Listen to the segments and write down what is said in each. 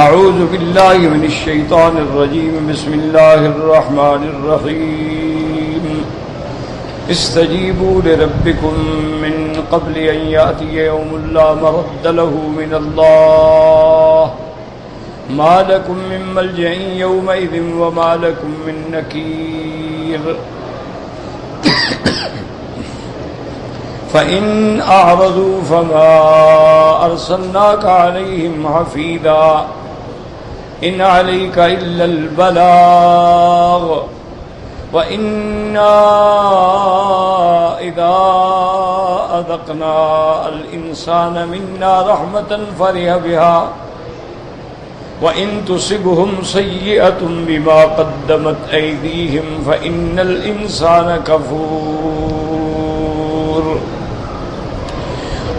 اعوذ باللہ من الشیطان الرجیم بسم اللہ الرحمن الرحیم استجیبوا لربکم من قبل ان یأتی یوم لا مرد له من اللہ ما لکم من ملجأ یومئذ وما لکم من نکیر فإن أعرضوا فما أرسلناك عليهم حفيظا إن عليك إلا البلاغ وإنا إذا أذقنا الإنسان منا رحمة فرح بها وإن تصبهم سيئة بما قدمت أيديهم فإن الإنسان كفور.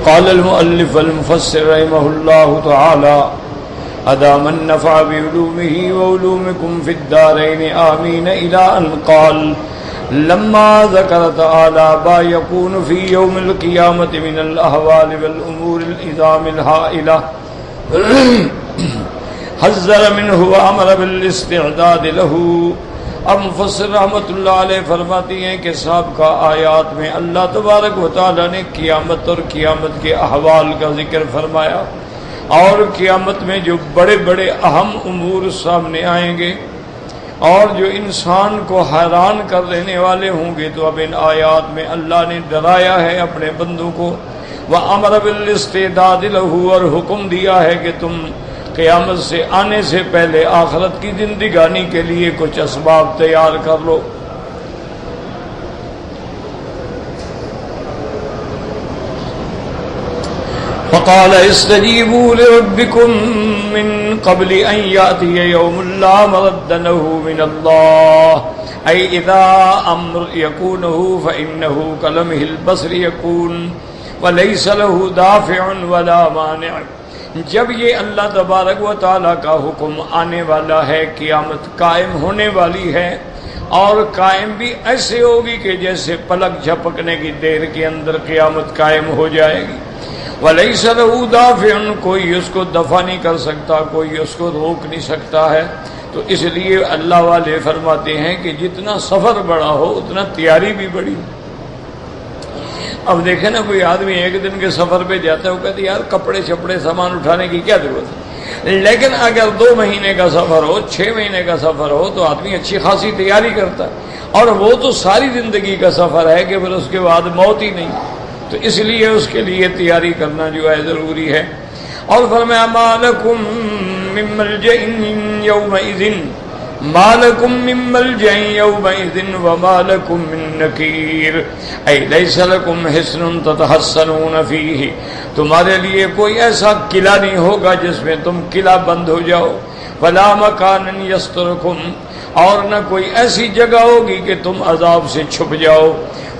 قال المؤلف المفسر رحمه الله تعالى أدام النفع بعلومه وعلومكم في الدارين آمين إلى أن قال لما ذكر تعالى ما يكون في يوم القيامة من الأهوال والأمور العظام الهائلة حذر منه وأمر بالاستعداد له. اب مفسر رحمت اللہ علیہ فرماتی ہیں کہ سابقہ آیات میں اللہ تبارک و تعالی نے قیامت اور قیامت کے احوال کا ذکر فرمایا اور قیامت میں جو بڑے بڑے اہم امور سامنے آئیں گے اور جو انسان کو حیران کر دینے والے ہوں گے، تو اب ان آیات میں اللہ نے ڈرایا ہے اپنے بندوں کو، وَأَمَرَ بِالِاسْتِعْدَادِ لَهُ، اور حکم دیا ہے کہ تم قیامت سے آنے سے پہلے آخرت کی زندگانی کے لیے کچھ اسباب تیار کر لو. فقال استجیبوا لربکم من قبل ان یأتی یوم لا مرد له من اللہ ای اذا امر یکونه فانه کلمح البصر یکون ولیس له دافع ولا مانع. جب یہ اللہ تبارک و تعالیٰ کا حکم آنے والا ہے، قیامت قائم ہونے والی ہے، اور قائم بھی ایسے ہوگی کہ جیسے پلک جھپکنے کی دیر کے اندر قیامت قائم ہو جائے گی. وَلَيْسَ لَهُ دَافِعٌ، کوئی اس کو دفع نہیں کر سکتا، کوئی اس کو روک نہیں سکتا ہے. تو اس لیے اللہ والے فرماتے ہیں کہ جتنا سفر بڑا ہو اتنا تیاری بھی بڑی. اب دیکھیں نا، کوئی آدمی ایک دن کے سفر پہ جاتا ہے، وہ کہتے یار کپڑے شپڑے سامان اٹھانے کی کیا ضرورت ہے. لیکن اگر 2 مہینے کا سفر ہو، 6 مہینے کا سفر ہو، تو آدمی اچھی خاصی تیاری کرتا ہے. اور وہ تو ساری زندگی کا سفر ہے کہ پھر اس کے بعد موت ہی نہیں، تو اس لیے اس کے لیے تیاری کرنا جو ہے ضروری ہے. اور فرمایا ما لکم من ملجأ یومئذ ما لکم من ملجأ یومئذ وما لکم من نکیر ای لیس لکم حصن تتحصنون فیہ، تمہارے لیے کوئی ایسا قلعہ نہیں ہوگا جس میں تم قلعہ بند ہو جاؤ. ولا مکان یسترکم، اور نہ کوئی ایسی جگہ ہوگی کہ تم عذاب سے چھپ جاؤ.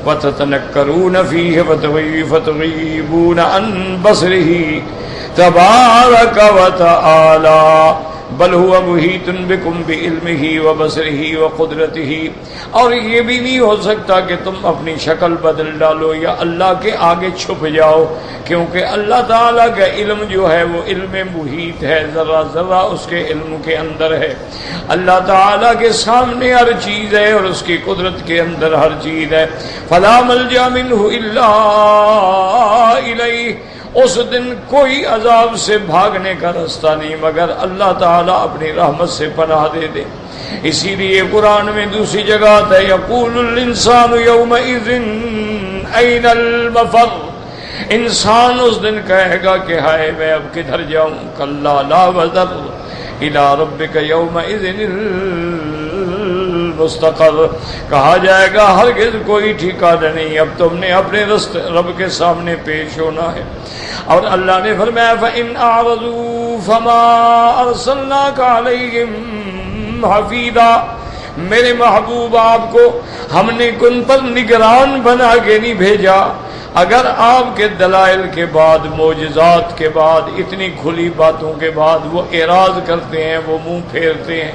وتتنکرون فیہ فتغیبون عن بصرہ تبارک وتعالی بل هو محیط بکم بعلمہ وبصرہ وقدرتہ. اور یہ بھی نہیں ہو سکتا کہ تم اپنی شکل بدل ڈالو یا اللہ کے آگے چھپ جاؤ، کیونکہ اللہ تعالیٰ کا علم جو ہے وہ علم محیط ہے، ذرہ ذرہ اس کے علم کے اندر ہے. اللہ تعالیٰ کے سامنے ہر چیز ہے اور اس کی قدرت کے اندر ہر چیز ہے. فلا ملجأ منہ الا الیہ، اس دن کوئی عذاب سے بھاگنے کا راستہ نہیں مگر اللہ تعالیٰ اپنی رحمت سے پناہ دے دے. اسی لیے قرآن میں دوسری جگہ آتا ہے یقول الانسان یومئذ این المفر، انسان اس دن کہے گا کہ ہائے میں اب کدھر جاؤں. کلا لا وزر الی ربک یومئذ المستقر، کہا جائے گا ہرگز کوئی ٹھکانہ نہیں، اب تم نے اپنے رب کے سامنے پیش ہونا ہے. اور اللہ نے فرمایا فَإِنْ أَعْرَضُوا فَمَا أَرْسَلْنَاكَ عَلَيْهِمْ حَفِيظًا، میرے محبوب آپ کو ہم نے ان پر نگران بنا کے نہیں بھیجا. اگر آپ کے دلائل کے بعد، معجزات کے بعد، اتنی کھلی باتوں کے بعد وہ اعراض کرتے ہیں، وہ منہ پھیرتے ہیں،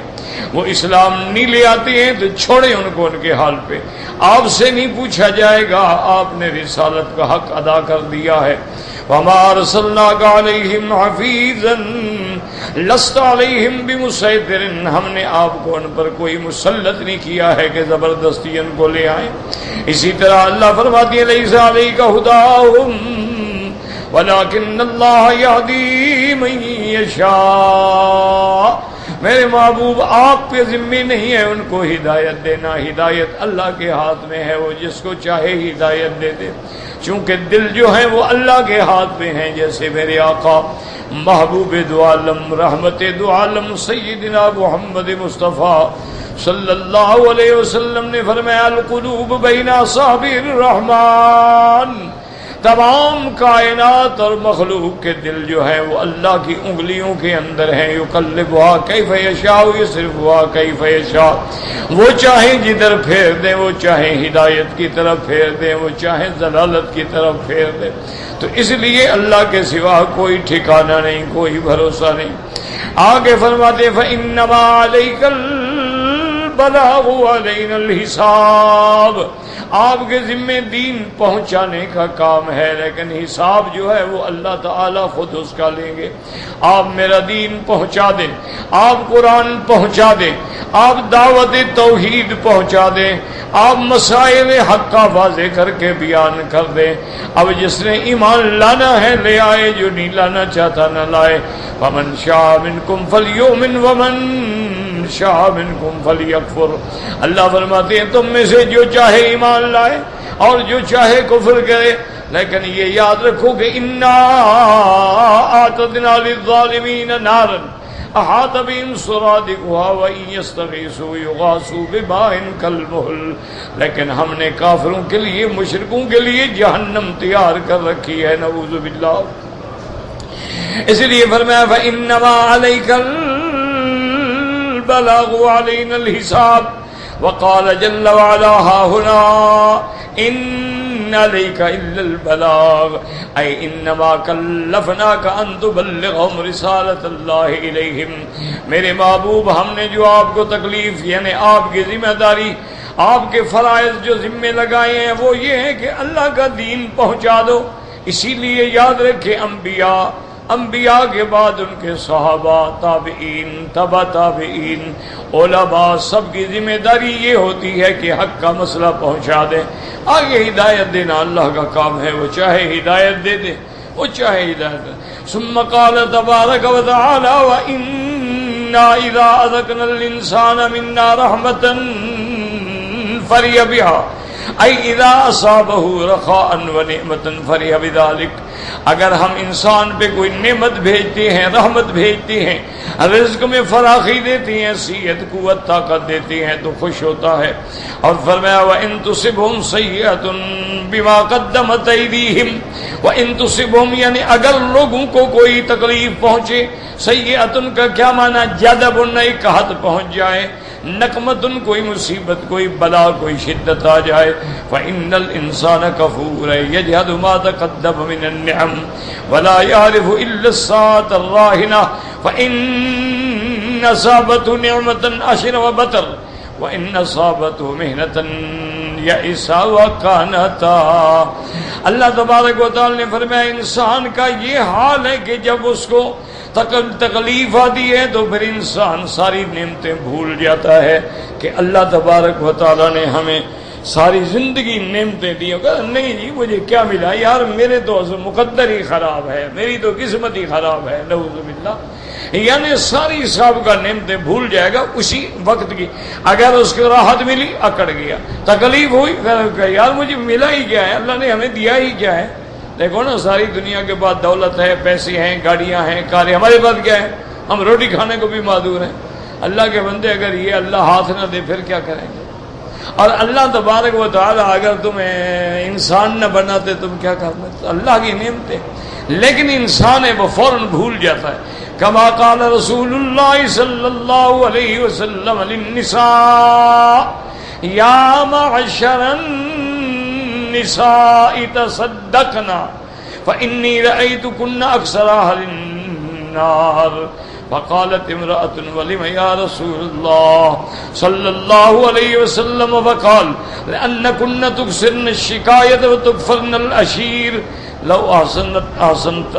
وہ اسلام نہیں لے آتے ہیں، تو چھوڑیں ان کو ان کے حال پہ. آپ سے نہیں پوچھا جائے گا، آپ نے رسالت کا حق ادا کر دیا ہے. وَمَا أَرْسَلْنَاكَ عَلَيْهِمْ حَفِيظًا، لست علیہم بمسیطر، ہم نے آپ کو ان پر کوئی مسلط نہیں کیا ہے کہ زبردستی ان کو لے آئیں۔ اسی طرح اللہ فرماتی ہے لیس علیک ھداھم ولکن اللہ یہدی من یشاء، میرے محبوب آپ کے ذمے نہیں ہے ان کو ہدایت دینا، ہدایت اللہ کے ہاتھ میں ہے، وہ جس کو چاہے ہدایت دے دے، چونکہ دل جو ہیں وہ اللہ کے ہاتھ میں ہیں۔ جیسے میرے آقا محبوب دو عالم رحمت دو عالم سیدنا محمد مصطفیٰ صلی اللہ علیہ وسلم نے فرمایا القلوب بین اصابع الرحمن، تمام کائنات اور مخلوق کے دل جو ہے وہ اللہ کی انگلیوں کے اندر ہیں، یقلبھا کیف یشاء یصرفھا کیف یشاء، وہ چاہیں جدھر پھیر دیں، وہ چاہیں ہدایت کی طرف پھیر دیں، وہ چاہیں ضلالت کی طرف پھیر دیں۔ تو اس لیے اللہ کے سوا کوئی ٹھکانہ نہیں، کوئی بھروسہ نہیں۔ آگے فرماتے فإنما علیک البلاغ وعلینا الحساب، آپ کے ذمے دین پہنچانے کا کام ہے، لیکن حساب جو ہے وہ اللہ تعالیٰ خود اس کا لیں گے۔ آپ میرا دین پہنچا دیں، آپ قرآن پہنچا دیں، آپ دعوت توحید پہنچا دیں، آپ مسائل حق کا واضح کر کے بیان کر دیں۔ اب جس نے ایمان لانا ہے لے آئے، جو نہیں لانا چاہتا نہ لائے۔ فمن شاء منکم فلیؤمن ومن شاء منکم فلیکفر، اللہ فرماتے ہیں تم میں سے جو چاہے ایمان لائے اور جو چاہے کفر کرے، لیکن یہ یاد رکھو کہ انا اعتدنا للظالمین نارا احاط بهم سرادقها وان يستغيثوا يغاثوا بماء كالمهل، لیکن ہم نے کافروں کے لیے مشرکوں کے لیے جہنم تیار کر رکھی ہے، نعوذ باللہ۔ اس لیے فرمایا فانما عليك البلاغ وعلينا الحساب، وقال جل وعلا ها هنا ان عليك الا البلاغ، اي انما كلفناك ان تبلغهم رسالة الله اليهم، میرے محبوب ہم نے جو آپ کو تکلیف یعنی آپ کی ذمہ داری، آپ کے فرائض جو ذمے لگائے ہیں وہ یہ ہے کہ اللہ کا دین پہنچا دو۔ اسی لیے یاد رکھے انبیاء کے بعد ان کے صحابہ، تابعین، تبع تابعین، علماء، سب کی ذمہ داری یہ ہوتی ہے کہ حق کا مسئلہ پہنچا دیں۔ آگے ہدایت دینا اللہ کا کام ہے، وہ چاہے ہدایت دے دے، وہ چاہے ہدایت دے۔ ثم قال تبارک وتعالی وَإِنَّا إِذَا أَذَقْنَا الْإِنسَانَ مِنَّا رَحْمَةً فَرِحَ بِهَا، اَيْ إِذَا أَصَابَهُ رَخَاءً وَنِعْمَةً فَرِحَ بِذَلِكَ، اگر ہم انسان پہ کوئی نعمت بھیجتے ہیں، رحمت بھیجتے ہیں، رزق میں فراخی دیتی ہیں، صحت، قوت، طاقت دیتی ہیں تو خوش ہوتا ہے۔ اور فرمایا وَإِن تُصِبْهُمْ سَيِّئَةٌ بِمَا قَدَّمَتْ أَيْدِيهِمْ، وَإِن تُصِبْهُمْ یعنی اگر لوگوں کو کوئی تکلیف پہنچے، سیئۃ کا کیا معنی؟ جدب ایک قحط پہنچ جائے، نقمتن کوئی مصیبت، کوئی بلا، کوئی شدت آ جائے، فإن الإنسان كفور يجحد ما تقدم من النعم ولا يعرف إلا الساعة الراهنة فإن أصابته نعمة أشر وبطر وإن أصابته مهنة يئس وقنطا۔ اللہ تبارک و تعالی نے فرمایا انسان کا یہ حال ہے کہ جب اس کو تکلیف آتی ہے تو پھر انسان ساری نعمتیں بھول جاتا ہے کہ اللہ تبارک و تعالی نے ہمیں ساری زندگی نعمتیں دی، نہیں جی مجھے کیا ملا یار، میرے تو مقدر ہی خراب ہے، میری تو قسمت ہی خراب ہے، نعوذ باللہ۔ یعنی ساری سابقہ نعمتیں بھول جائے گا اسی وقت کی۔ اگر اس کو راحت ملی اکڑ گیا، تکلیف ہوئی یار مجھے ملا ہی کیا ہے، اللہ نے ہمیں دیا ہی کیا ہے۔ دیکھو نا ساری دنیا کے بعد دولت ہے، پیسے ہیں، گاڑیاں ہیں، کاریں، ہمارے پاس کیا ہے؟ ہم روٹی کھانے کو بھی معذور ہیں۔ اللہ کے بندے اگر یہ اللہ ہاتھ نہ دے پھر کیا کریں گے؟ اور اللہ تبارک و تعالی اگر تمہیں انسان نہ بناتے تم کیا کرتے؟ اللہ کی نعمتیں، لیکن انسان ہے وہ فوراً بھول جاتا ہے۔ کما قال رسول اللہ صلی اللہ علیہ وسلم للنساء یا معشر النساء تصدقنا فإني رأيتكن أكثر أهل النار، فقالت امرأة ولم يا رسول الله صلى الله عليه وسلم، فقال لأنكن تكثرن الشكاية وتكفرن العشير، لو احسنت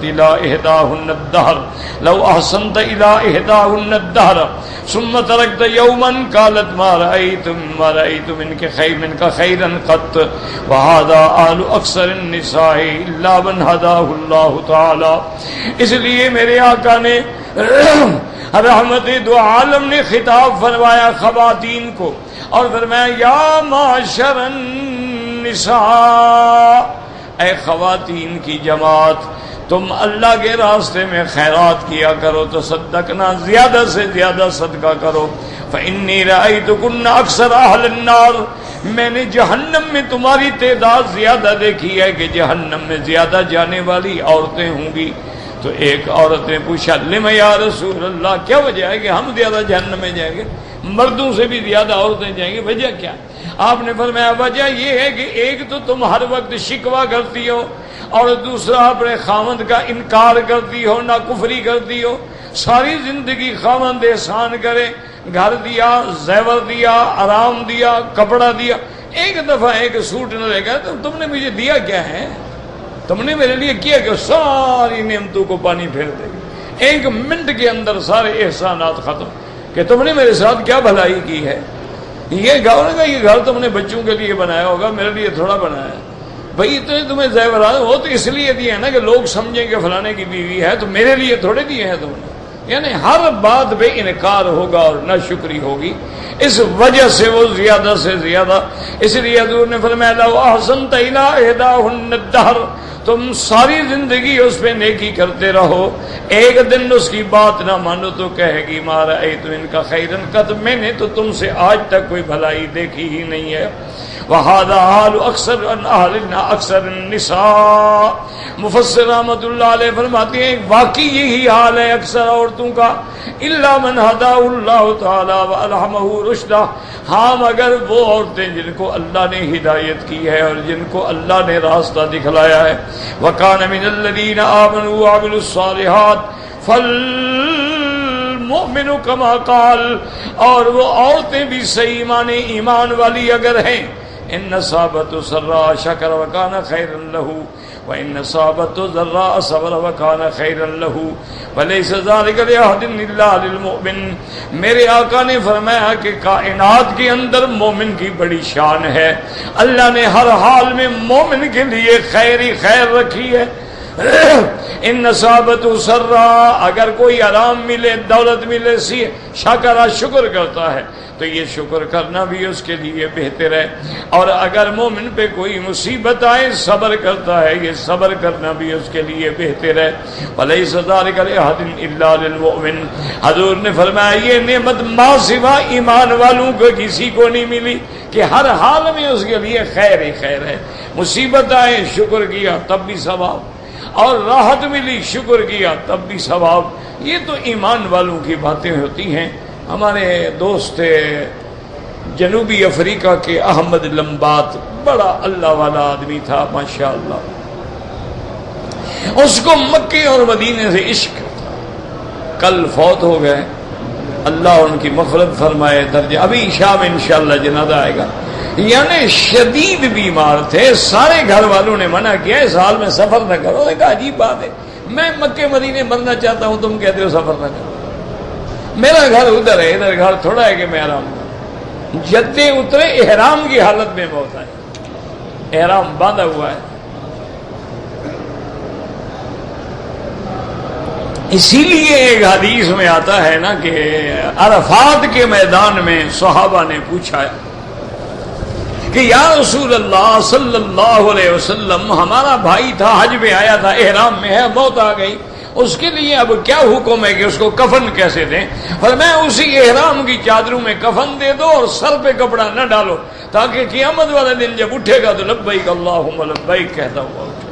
الى احداهن الدهر لو احسنت الى احداهن الدهر ثم تركت يوما قالت ما رأيت منك خيرا قط وهذا آل اکثر النساء الا من هداه الله تعالی. اس لیے میرے آقا نے رحمت دو عالم نے خطاب فرمایا خواتین کو اور فرمایا یا معاشر النساء، اے خواتین کی جماعت، تم اللہ کے راستے میں خیرات کیا کرو، تصدقنا، زیادہ سے زیادہ صدقہ کرو. فإنی رأیتکن اکثر اہل النار، میں نے جہنم میں تمہاری تعداد زیادہ دیکھی ہے کہ جہنم میں زیادہ جانے والی عورتیں ہوں گی. تو ایک عورت نے پوچھا لم یا رسول اللہ، کیا وجہ ہے کہ ہم زیادہ جہنم میں جائیں گے، مردوں سے بھی زیادہ عورتیں جائیں گے، وجہ کیا؟ آپ نے فرمایا وجہ یہ ہے کہ ایک تو تم ہر وقت شکوہ کرتی ہو اور دوسرا اپنے خاوند کا انکار کرتی ہو، ناکفری کرتی ہو. ساری زندگی خاوند احسان کرے، گھر دیا، زیور دیا، آرام دیا، کپڑا دیا، ایک دفعہ ایک سوٹ نہ لے گا تو تم نے مجھے دیا کیا ہے؟ تم نے میرے لیے کیا کہ ساری نعمتوں کو پانی پھیر دے گی. ایک منٹ کے اندر سارے احسانات ختم کہ تم نے میرے ساتھ کیا بھلائی کی ہے. یہ گھر تم نے بچوں کے لیے بنایا ہوگا، میرے لیے تھوڑا بنایا ہے. بھائی تو تمہیں زیورات وہ تو اس لیے دیے ہیں نا کہ لوگ سمجھیں کہ فلانے کی بیوی ہے، تو میرے لیے تھوڑے دیے ہیں تم نے. یعنی ہر بات پہ انکار ہوگا اور ناشکری ہوگی، اس وجہ سے وہ زیادہ سے زیادہ. اس لیے حضور نے فرمایا لو احسنت الی احداهن الدهر، تم ساری زندگی اس پہ نیکی کرتے رہو، ایک دن اس کی بات نہ مانو تو کہے گی ما رأیت منک خیرا قط، میں نے تو تم سے آج تک کوئی بھلائی دیکھی ہی نہیں ہے. وَهَذَا حَالُ أَكْثَرِ النِّسَاء. مفسر رحمۃ اللہ علیہ فرماتے ہیں واقعی یہی حال ہے اکثر عورتوں کا. إِلَّا مَنْ هَدَاهُ اللَّهُ تَعَالَى وَأَلْهَمَهُ رُشْدًا. ہاں مگر وہ عورتیں جن کو اللہ نے ہدایت کی ہے اور جن کو اللہ نے راستہ دکھلایا ہے. وَكَانَ مِنَ الَّذِينَ آمَنُوا وَعَمِلُوا الصَّالِحَاتِ فَالْمُؤْمِنُ كَمَا قَالَ، اور وہ عورتیں بھی صحیح معنی ایمان والی اگر ہیں، ان اصابت سراء شکر وکان خیرا له وان اصابت ضراء صبر وکان خیرا له وليس ذلك لاحد الا للمؤمن. میرے آقا نے فرمایا کہ کائنات کے اندر مومن کی بڑی شان ہے، اللہ نے ہر حال میں مومن کے لیے خیر ہی خیر رکھی ہے. ان اصابت سراء، اگر کوئی آرام ملے، دولت ملے، شکر شکر کرتا ہے تو یہ شکر کرنا بھی اس کے لیے بہتر ہے. اور اگر مومن پہ کوئی مصیبت آئے صبر کرتا ہے، یہ صبر کرنا بھی اس کے لیے بہتر ہے. وَلَيْسَ ذَلِكَ لِأَحَدٍ إِلَّا لِلْمُؤْمِنِ. حضور نے فرمایا یہ نعمت ماں سوا ایمان والوں کو کسی کو نہیں ملی کہ ہر حال میں اس کے لیے خیر ہی خیر ہے. مصیبت آئے شکر کیا تب بھی ثواب، اور راحت ملی شکر کیا تب بھی ثواب. یہ تو ایمان والوں کی باتیں ہوتی ہیں. ہمارے دوست جنوبی افریقہ کے احمد لمبات بڑا اللہ والا آدمی تھا ماشاءاللہ، اس کو مکے اور مدینے سے عشق تھا. کل فوت ہو گئے، اللہ ان کی مغفرت فرمائے. درجہ ابھی شام انشاءاللہ جنازہ آئے گا. یعنی شدید بیمار تھے، سارے گھر والوں نے منع کیا اس حال میں سفر نہ کرو. ایک عجیب بات ہے، میں مکے مدینے مرنا چاہتا ہوں، تم کہتے ہو سفر نہ کرو. میرا گھر ادھر ہے، ادھر گھر تھوڑا ہے کہ میں آرام کروں. جدے اترے احرام کی حالت میں موت آئی، احرام باندھا ہوا ہے. اسی لیے ایک حدیث میں آتا ہے نا کہ عرفات کے میدان میں صحابہ نے پوچھا کہ یا رسول اللہ صلی اللہ علیہ وسلم، ہمارا بھائی تھا، حج میں آیا تھا، احرام میں ہے، موت آ گئی، اس کے لیے اب کیا حکم ہے کہ اس کو کفن کیسے دیں؟ فرمایا اسی احرام کی چادروں میں کفن دے دو اور سر پہ کپڑا نہ ڈالو تاکہ قیامت والے دن جب اٹھے گا تو لبیک اللہم لبیک کہتا ہوا اٹھے.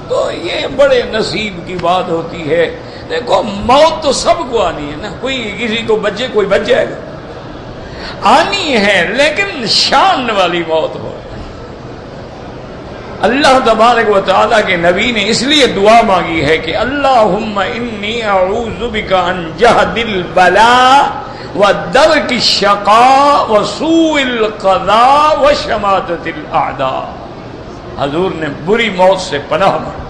تو یہ بڑے نصیب کی بات ہوتی ہے. دیکھو موت تو سب کو آنی ہے نا، کوئی کسی کو بچے کوئی بچ جائے گا، آنی ہے، لیکن شان والی موت ہو. اللہ تبارک و تعالیٰ کے نبی نے اس لیے دعا مانگی ہے کہ اللہم انی اعوذ بک ان جہد البلاء ودرک الشقاء وسوء القضاء وشماتۃ الاعداء. حضور نے بری موت سے پناہ مانگی۔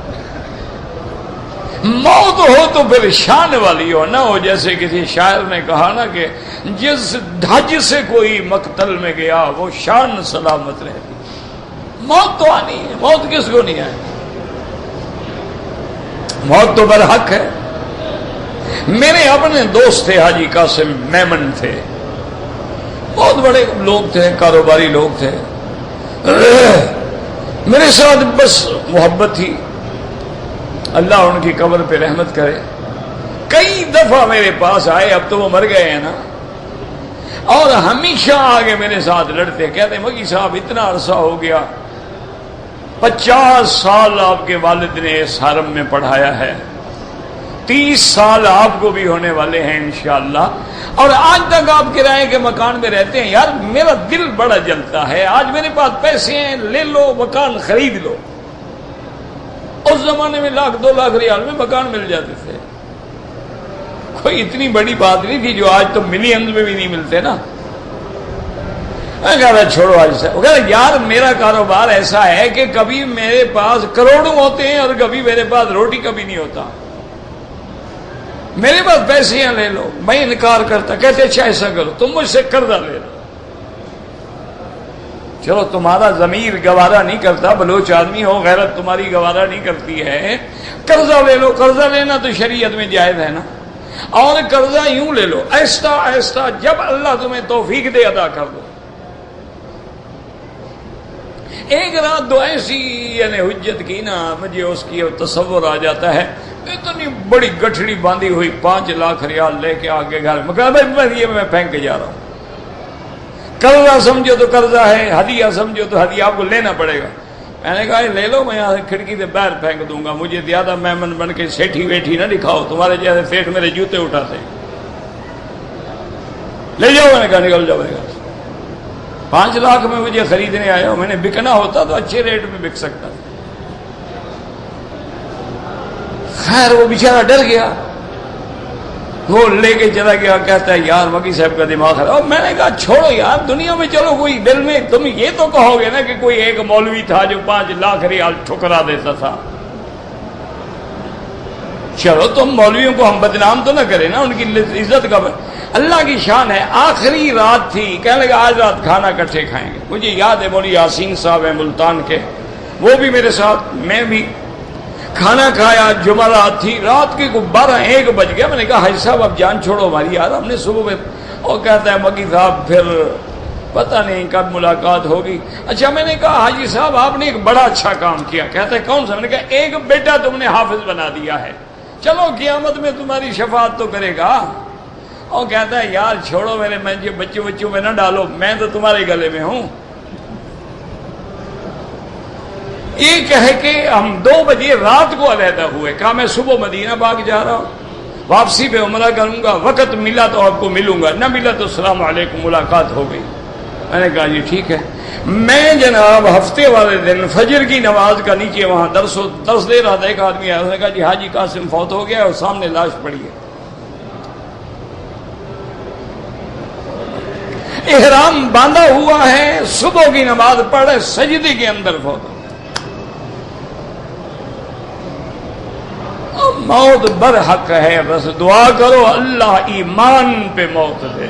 موت ہو تو پھر شان والی ہو، نہ ہو جیسے کسی شاعر نے کہا نا کہ جس دھج سے کوئی مقتل میں گیا وہ شان سلامت رہتی۔ موت تو آنی ہے، موت کس کو نہیں آئے؟ موت تو برحق ہے۔ میرے اپنے دوست تھے حاجی قاسم میمن تھے، بہت بڑے لوگ تھے، کاروباری لوگ تھے، میرے ساتھ بس محبت تھی، اللہ ان کی قبر پہ رحمت کرے۔ کئی دفعہ میرے پاس آئے، اب تو وہ مر گئے ہیں نا، اور ہمیشہ آگے میرے ساتھ لڑتے، کہتے مکی صاحب اتنا عرصہ ہو گیا، 50 سال آپ کے والد نے اس حرم میں پڑھایا ہے، 30 سال آپ کو بھی ہونے والے ہیں انشاءاللہ، اور آج تک آپ کرائے کے مکان میں رہتے ہیں۔ یار میرا دل بڑا جلتا ہے، آج میرے پاس پیسے ہیں، لے لو مکان خرید لو۔ اس زمانے میں 1,00,000 2 لاکھ ریال میں مکان مل جاتے تھے، کوئی اتنی بڑی بات نہیں تھی جو آج تو ملینز میں بھی نہیں ملتے نا۔ میں کہا تھا چھوڑو آج سے، وہ کہا یار میرا کاروبار ایسا ہے کہ کبھی میرے پاس کروڑوں ہوتے ہیں اور کبھی میرے پاس روٹی کبھی نہیں ہوتا، میرے پاس پیسے ہیں لے لو۔ میں انکار کرتا، کہتے اچھا ایسا کرو تم مجھ سے قرضہ لے لو۔ چلو تمہارا ضمیر گوارا نہیں کرتا، بلوچ آدمی ہو، غیرت تمہاری گوارا نہیں کرتی ہے، قرضہ لے لو۔ قرضہ لینا تو شریعت میں جائز ہے نا، اور قرضہ یوں لے لو آہستہ آہستہ، جب اللہ تمہیں توفیق دے ادا کر دو۔ ایک رات دو ایسی یعنی حجت کی نا، مجھے اس کی تصور آ جاتا ہے، اتنی بڑی گٹھڑی باندھی ہوئی 5 لاکھ ریال لے کے آگے گھر میں کہا بھائی یہ میں پھینک کے جا رہا ہوں۔ قرضہ سمجھو تو قرضہ ہے، ہدیہ سمجھو تو ہدیہ آپ کو لینا پڑے گا۔ میں نے کہا لے لو، میں یہاں سے کھڑکی سے باہر پھینک دوں گا، مجھے زیادہ میمن بن کے سیٹھی ویٹھی نہ دکھاؤ، تمہارے جیسے سیٹھ میرے جوتے اٹھاتے، لے جاؤ۔ میں نے کہا نکل جاؤ۔ 5 لاکھ میں مجھے خریدنے آیا ہوں، میں نے بکنا ہوتا تو اچھے ریٹ میں بک سکتا تھا۔ خیر وہ بیچارہ ڈر گیا، وہ لے کے چلا گیا، کہتا ہے یار مکی صاحب کا دماغ خراب۔ میں نے کہا چھوڑو یار، دنیا میں چلو کوئی دل میں تم یہ تو کہو گے نا کہ کوئی ایک مولوی تھا جو 5 لاکھ ریال ٹھکرا دیتا تھا۔ چلو تم مولویوں کو ہم بدنام تو نہ کریں نا، ان کی عزت کا اللہ کی شان ہے۔ آخری رات تھی، کہنے لگا آج رات کھانا اکٹھے کھائیں گے۔ مجھے یاد ہے مولوی یاسین صاحب ہیں ملتان کے، وہ بھی میرے ساتھ، میں بھی کھانا کھایا۔ جمعرات تھی، رات کے 12-1 بج گیا۔ میں نے کہا حاجی صاحب اب جان چھوڑو ہماری یار، ہم نے صبح میں، اور کہتا ہے مکی صاحب پھر پتہ نہیں کب ملاقات ہوگی۔ اچھا میں نے کہا حاجی صاحب آپ نے ایک بڑا اچھا کام کیا۔ کہتا ہے کون سا؟ میں نے کہا ایک بیٹا تم نے حافظ بنا دیا ہے، چلو قیامت میں تمہاری شفاعت تو کرے گا۔ اور کہتا ہے یار چھوڑو میرے، میں بچوں میں نہ ڈالو، میں تو تمہارے گلے میں ہوں۔ یہ کہہ کے ہم 2 بجے رات کو علیحدہ ہوئے۔ کہا میں صبح مدینہ پاک جا رہا ہوں، واپسی پہ عمرہ کروں گا، وقت ملا تو آپ کو ملوں گا، نہ ملا تو السلام علیکم، ملاقات ہو گئی۔ میں نے کہا جی ٹھیک ہے۔ میں جناب ہفتے والے دن فجر کی نماز کا نیچے وہاں درس دے رہا تھا، ایک آدمی آیا، اس نے کہا جی حاجی قاسم فوت ہو گیا اور سامنے لاش پڑی ہے۔ احرام باندھا ہوا ہے، صبح کی نماز پڑھے، سجدے کے اندر فوت ہو۔ موت برحق ہے، بس دعا کرو اللہ ایمان پہ موت دے،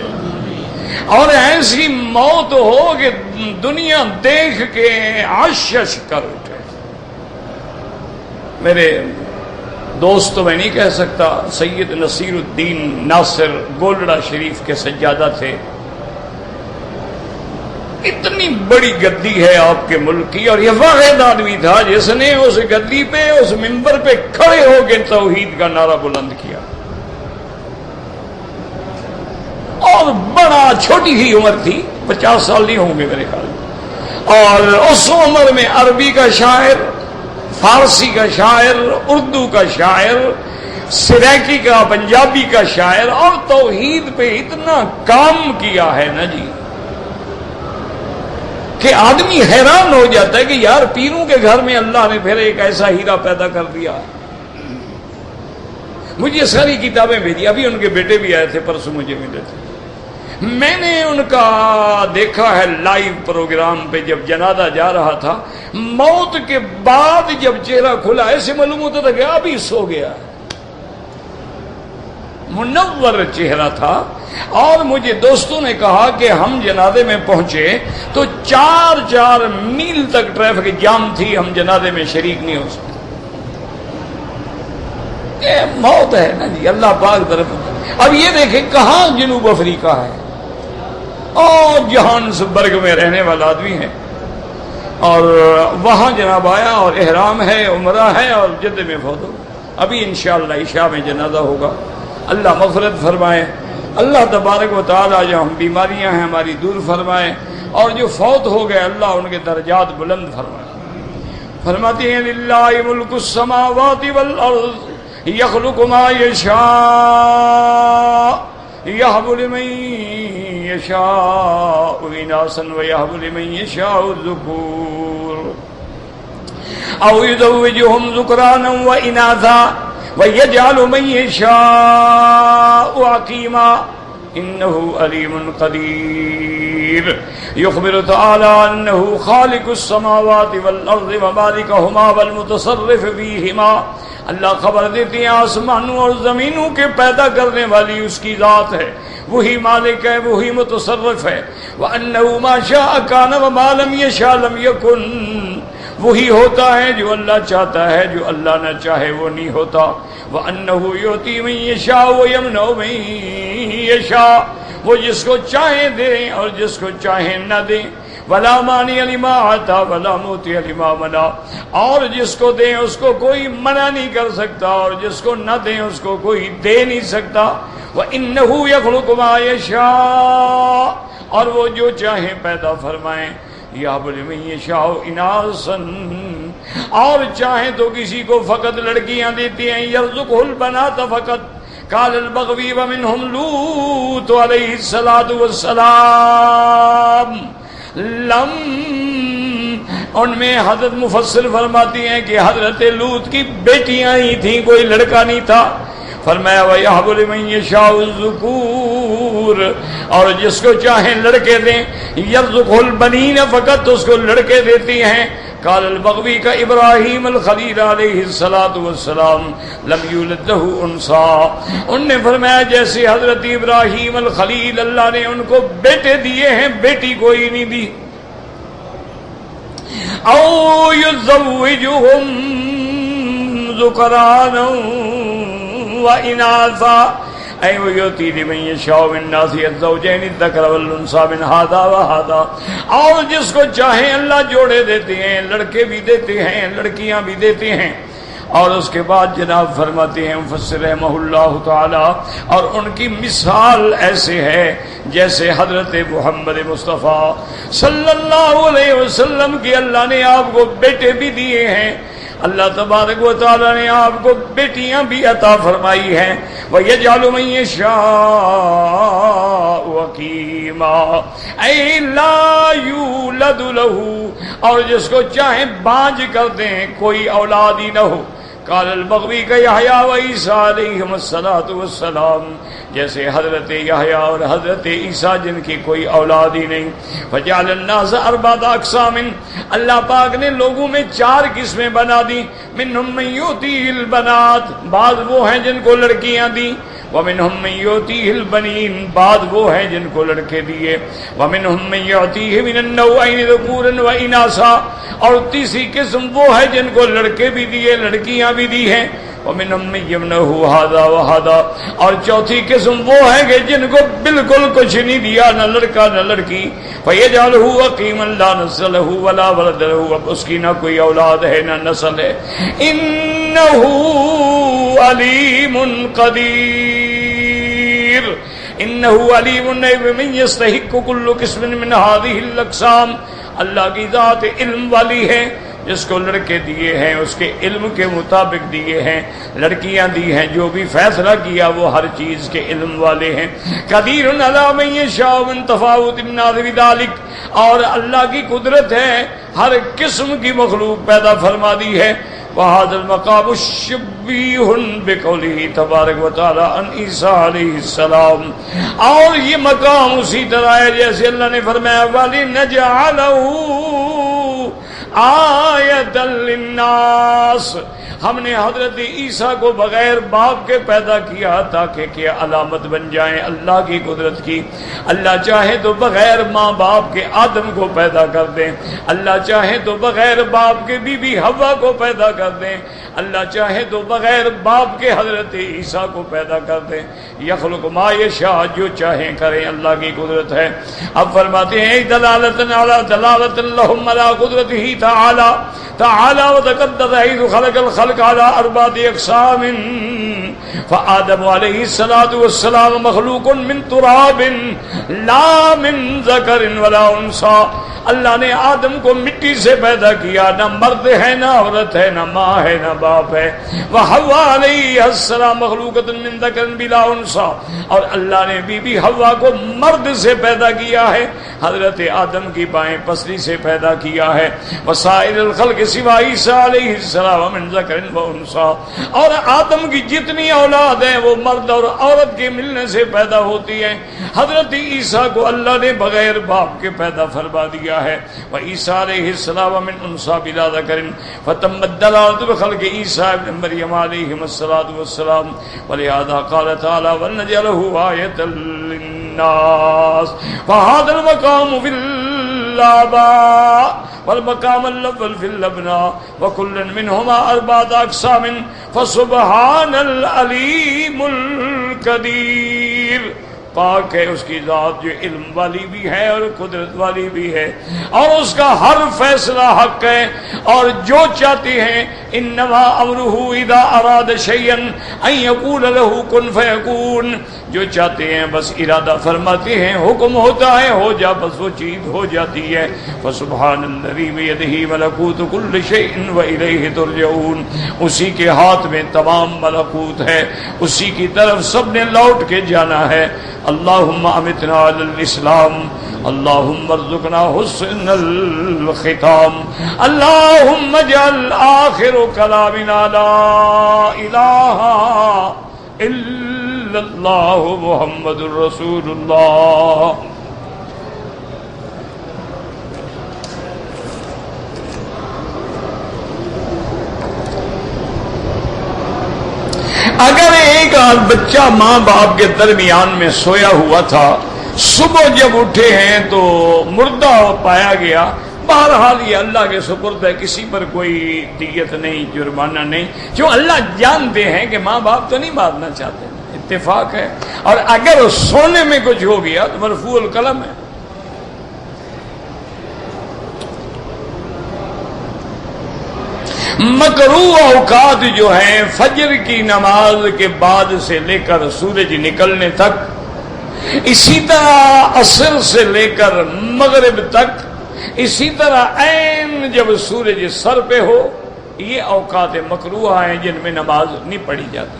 اور ایسی موت ہو کہ دنیا دیکھ کے عشش کر اٹھے۔ میرے دوست تو میں نہیں کہہ سکتا، سید نصیر الدین ناصر گولڑا شریف کے سجادہ تھے، اتنی بڑی گدی ہے آپ کے ملک کی، اور یہ واحد آدمی تھا جس نے اس گدی پہ، اس منبر پہ کھڑے ہو کے توحید کا نعرہ بلند کیا، اور بڑا چھوٹی ہی عمر تھی، 50 سال نہیں ہوں گے میرے خیال میں، اور اس عمر میں عربی کا شاعر، فارسی کا شاعر، اردو کا شاعر، سریکی کا، پنجابی کا شاعر، اور توحید پہ اتنا کام کیا ہے نا جی کہ آدمی حیران ہو جاتا ہے کہ یار پیروں کے گھر میں اللہ نے پھر ایک ایسا ہیرا پیدا کر دیا۔ مجھے ساری کتابیں بھیجی، ابھی ان کے بیٹے بھی آئے تھے، پرسوں مجھے ملے تھے۔ میں نے ان کا دیکھا ہے لائیو پروگرام پہ، جب جنازہ جا رہا تھا، موت کے بعد جب چہرہ کھلا ایسے معلوم ہوتا تھا کہ ابھی سو گیا، منور چہرہ تھا۔ اور مجھے دوستوں نے کہا کہ ہم جنازے میں پہنچے تو 4 میل تک ٹریفک جام تھی، ہم جنازے میں شریک نہیں ہو سکتے۔ یہ موت ہے نا جی، اللہ پاک طرف۔ اب یہ دیکھیں کہاں جنوب افریقہ ہے اور جوہانسبرگ میں رہنے والا آدمی ہے، اور وہاں جناب آیا اور احرام ہے، عمرہ ہے، اور جدہ میں فوت ہو۔ ابھی انشاءاللہ عشاء میں جنازہ ہوگا۔ اللہ مغفرت فرمائے، اللہ تبارک و تعالی جو ہم بیماریاں ہیں ہماری دور فرمائے، اور جو فوت ہو گئے اللہ ان کے درجات بلند فرمائے۔ فرماتے ہیں للہ ملک السماوات والارض یخلق ما یشاء یہب لمن یشاء اناثا ویہب لمن یشاء الذکور او یزوجہم ذکرانا واناثا وَيَجْعَلُ مَن يَشَاءُ عَقِيمًا إِنَّهُ عَلِيمٌ قَدِيرٌ يُخْبِرُ تَعَالَىٰ أَنَّهُ خَالِقُ السَّمَاوَاتِ وَالْأَرْضِ وَمَالِكَهُمَا وَالْمُتَصَرِّفُ فِيهِمَا۔ اللہ خبر دیتی ہیں آسمانوں اور زمینوں کے پیدا کرنے والی اس کی ذات ہے، وہی مالک ہے، وہی متصرف ہے۔ وَأَنَّهُ مَا شَاءَ كَانَ وَمَا لَمْ يَشَاء لَمْ يَكُنْ، وہی ہوتا ہے جو اللہ چاہتا ہے، جو اللہ نہ چاہے وہ نہیں ہوتا۔ وَأَنَّهُ يُعْطِي مَن يَشَاءُ وَيَمْنَعُ مَن يَشَاءُ، وہ جس کو چاہیں دیں اور جس کو چاہیں نہ دیں۔ وَلَا مَانِعَ لِمَا أَعْطَىٰ وَلَا مُعْطِيَ لِمَا مَنَعَ، اور جس کو دیں اس کو کوئی منع نہیں کر سکتا، اور جس کو نہ دیں اس کو کوئی دے نہیں سکتا۔ وَإِنَّهُ يَخْلُقُ مَا يَشَاءُ، اور وہ جو چاہیں پیدا فرمائیں۔ یہب لمن یشاء اناثا، اور چاہیں تو کسی کو فقط لڑکیاں دیتی ہیں۔ یرزقہ البنات فقط، قال البغوی ومنہم لوط علیہ السلام لم، ان میں حضرت مفسر فرماتی ہیں کہ حضرت لوط کی بیٹیاں ہی تھیں، کوئی لڑکا نہیں تھا۔ فرمایا وَيَهَبُ لِمَن يَشَاءُ الذُّكُورَ، اور جس کو چاہیں لڑکے دیں۔ يَرْزُقُهُ الْبَنِينَ، فقط اس کو لڑکے دیتی ہیں۔ قال البغوی کا ابراہیم الخلیل علیہ السلام لم یولد لہ انثى، ان نے فرمایا جیسے حضرت ابراہیم الخلیل اللہ نے ان کو بیٹے دیے ہیں، بیٹی کوئی نہیں دی۔ او یزوجہم ذکرانا وَإِنَاثًا أَيْ وَيُؤْتِي لِمَن يَشَاءُ مِنَ النَّاسِ الزَّوْجَيْنِ الذَّكَرَ وَالْأُنثَىٰ مِنْ هَٰذَا وَهَٰذَا، اور جس کو چاہیں اللہ جوڑے دیتے ہیں، لڑکے بھی دیتے ہیں، لڑکیاں بھی دیتے ہیں۔ اور اس کے بعد جناب فرماتے ہیں مفسر رحمہ اللہ تعالی، اور ان کی مثال ایسے ہے جیسے حضرت محمد مصطفیٰ صلی اللہ علیہ وسلم کی اللہ نے آپ کو بیٹے بھی دیے ہیں، اللہ تبارک و تعالی نے آپ کو بیٹیاں بھی عطا فرمائی ہیں۔ وَيَجْعَلُ مَن يَشَاءُ عَقِيمًا أَيْ لَا يُولَدُ لَهُ، اور جس کو چاہیں بانجھ کر دیں، کوئی اولاد ہی نہ ہو۔ قال البغوی کا یحییٰ و عیسیٰ علیہم السلام، جیسے حضرت یحییٰ اور حضرت عیسیٰ جن کی کوئی اولاد ہی نہیں۔ فجعل الناس اربعۃ اقسام، اللہ پاک نے لوگوں میں 4 قسمیں بنا دی۔ منہم من یؤتیہ البنات، بعض وہ ہیں جن کو لڑکیاں دی۔ ومنہم من یؤتیہ البنین، بعض وہ ہیں جن کو لڑکے دیے۔ ومنہم من یؤتیہ من النوعین ذکورا واناثا، اور تیسری قسم وہ ہے جن کو لڑکے بھی دیے، لڑکیاں بھی دی ہیں۔ ومنہم من یمنعہ ھذا وھذا، اور چوتھی قسم وہ ہے کہ جن کو بالکل کچھ نہیں دیا، نہ لڑکا نہ لڑکی۔ فیجعلہ عقیما لا نسل لہ ولا ولد لہ، اب اس کی نہ کوئی اولاد ہے نہ نسل ہے۔ انہ علیم قدیر، انہ علیم بمن یستحق کل قسم من ہذہ الاقسام، اللہ کی ذات علم والی ہے، جس کو لڑکے دیے ہیں اس کے علم کے مطابق دیے ہیں، لڑکیاں دی ہیں جو بھی فیصلہ کیا وہ ہر چیز کے علم والے ہیں۔ قدیر علی من یشاء من تفاوت الناس بذلک، اور اللہ کی قدرت ہے ہر قسم کی مخلوق پیدا فرما دی ہے۔ وهذا المقام شبیہ بقوله تبارک و تعالی عن عیسیٰ علیہ السلام، اور یہ مقام اسی طرح ہے جیسے اللہ نے فرمایا وَلِنَجْعَلَهُ آیۃ للناس، ہم نے حضرت عیسیٰ کو بغیر باپ کے پیدا کیا تاکہ کیا علامت بن جائیں اللہ کی قدرت کی۔ اللہ چاہے تو بغیر ماں باپ کے آدم کو پیدا کر دیں، اللہ چاہے تو بغیر باپ کے بی بی حوا کو پیدا کر دیں، اللہ چاہے تو بغیر باپ کے حضرت عیسیٰ کو پیدا کر دیں۔ یخلق ما یشاء، جو چاہیں کریں، اللہ کی قدرت ہے۔ اب فرماتے ہیں دلالۃ لهم علی قدرتہ تعالی تعالی وتقدس حيث خلق الخلق على أربعة أقسام، فآدم عليه الصلاة والسلام مخلوق من تراب لا من ذكر ولا أنثى، اللہ نے آدم کو مٹی سے پیدا کیا، نہ مرد ہے نہ عورت ہے، نہ ماں ہے نہ باپ ہے۔ وحوا علیہ السلام مخلوقۃ من ذکر بلا انثى، اور اللہ نے بی بی حوا کو مرد سے پیدا کیا ہے، حضرت آدم کی بائیں پسلی سے پیدا کیا ہے۔ وسائر الخلق سوا عیسیٰ علیہ السلام من ذکر و انثى، اور آدم کی جتنی اولاد ہیں وہ مرد اور عورت کے ملنے سے پیدا ہوتی ہیں۔ حضرت عیسیٰ کو اللہ نے بغیر باپ کے پیدا فرما دیا ہے۔ وعیسیٰ علیہ السلام من انثى بلا ذکر، فتمت الدلالۃ بخلق عیسیٰ ابن مریم علیہ السلام، ولہذا قال تعالی ولنجعلہ آیۃ للناس۔ وهذا المقام في الآباء والمقام الأول في الأبناء وكل منهما أربعة أقسام فسبحان العليم القدير۔ پاک ہے اس کی ذات جو علم والی بھی ہے اور قدرت والی بھی ہے، اور اس کا ہر فیصلہ حق ہے، اور جو چاہتے ہیں انما امرہ اذا اراد شیئا ان یقول له کن فیکون، جو چاہتے ہیں بس ارادہ فرماتے ہیں، حکم ہوتا ہے ہو جا، بس وہ چیز ہو جاتی ہے۔ فسبحان الذی بیدہ ملکوت کل شیء والیہ ترجعون، اسی کے ہاتھ میں تمام ملکوت ہے، اسی کی طرف سب نے لوٹ کے جانا ہے۔ اللہم امتنا علی الاسلام، اللہم ارزقنا حسن الختام، اللہم اجعل آخر کلامنا لا الہ الا اللہ محمد رسول اللہ۔ اگر ایک آدھ بچہ ماں باپ کے درمیان میں سویا ہوا تھا، صبح جب اٹھے ہیں تو مردہ پایا گیا، بہرحال یہ اللہ کے سپرد ہے، کسی پر کوئی دیت نہیں، جرمانہ نہیں، جو اللہ جانتے ہیں کہ ماں باپ تو نہیں مارنا چاہتے، اتفاق ہے۔ اور اگر سونے میں کچھ ہو گیا تو مرفوع القلم ہے۔ مکروہ اوقات جو ہیں فجر کی نماز کے بعد سے لے کر سورج نکلنے تک، اسی طرح عصر سے لے کر مغرب تک، اسی طرح عین جب سورج سر پہ ہو، یہ اوقات مکروہ ہیں جن میں نماز نہیں پڑھی جاتی۔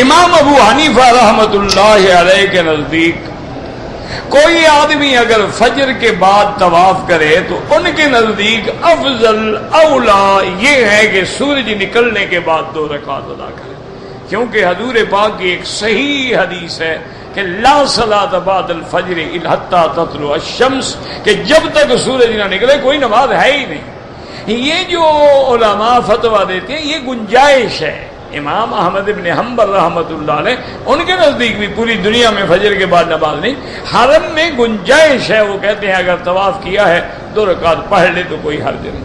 امام ابو حنیفہ رحمۃ اللہ علیہ کے نزدیک کوئی آدمی اگر فجر کے بعد طواف کرے تو ان کے نزدیک افضل اولا یہ ہے کہ سورج نکلنے کے بعد 2 رکعت ادا کرے، کیونکہ حضور پاک کی ایک صحیح حدیث ہے کہ لا صلاۃ بعد الفجر حتی تطلع الشمس، کہ جب تک سورج نہ نکلے کوئی نماز ہے ہی نہیں۔ یہ جو علماء فتویٰ دیتے ہیں یہ گنجائش ہے۔ امام احمد ابن حنبل رحمۃ اللہ علیہ ان کے نزدیک بھی پوری دنیا میں فجر کے بعد نماز نہیں، حرم میں گنجائش ہے، وہ کہتے ہیں اگر طواف کیا ہے 2 رکعت پڑھ لے تو کوئی حرج نہیں۔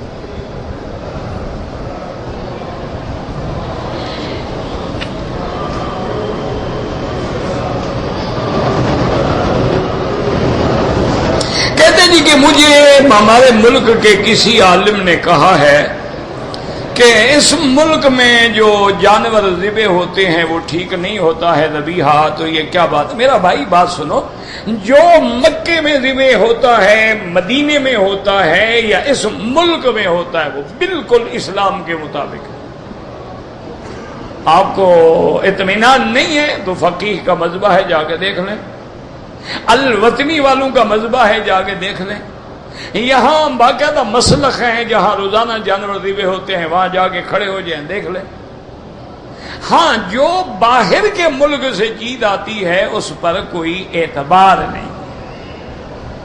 کہتے جی کہ مجھے ہمارے ملک کے کسی عالم نے کہا ہے کہ اس ملک میں جو جانور ذبح ہوتے ہیں وہ ٹھیک نہیں ہوتا ہے ذبیحہ، تو یہ کیا بات؟ میرا بھائی بات سنو، جو مکے میں ذبح ہوتا ہے، مدینے میں ہوتا ہے یا اس ملک میں ہوتا ہے وہ بالکل اسلام کے مطابق ہے۔ آپ کو اطمینان نہیں ہے تو فقیہ کا مذبح ہے، جا کے دیکھ لیں۔ الوطنی والوں کا مذبح ہے، جا کے دیکھ لیں. یہاں باقاعدہ مسلخ ہیں جہاں روزانہ جانور ذبح ہوتے ہیں، وہاں جا کے کھڑے ہو جائیں دیکھ لیں. ہاں جو باہر کے ملک سے چیز آتی ہے اس پر کوئی اعتبار نہیں،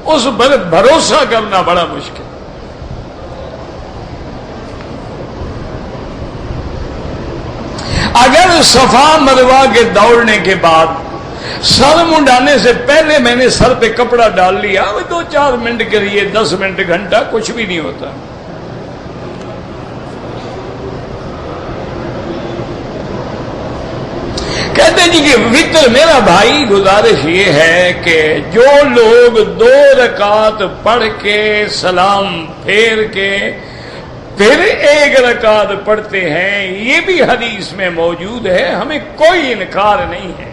اس پر بھروسہ کرنا بڑا مشکل. اگر صفا مروہ کے دوڑنے کے بعد سر منڈانے سے پہلے میں نے سر پہ کپڑا ڈال لیا، 2-4 منٹ کے لیے 10 منٹ گھنٹہ کچھ بھی نہیں ہوتا. کہتے جی کہ وطر میرا بھائی گزارش یہ ہے کہ جو لوگ 2 رکعت پڑھ کے سلام پھیر کے پھر 1 رکعت پڑھتے ہیں، یہ بھی حدیث میں موجود ہے، ہمیں کوئی انکار نہیں ہے.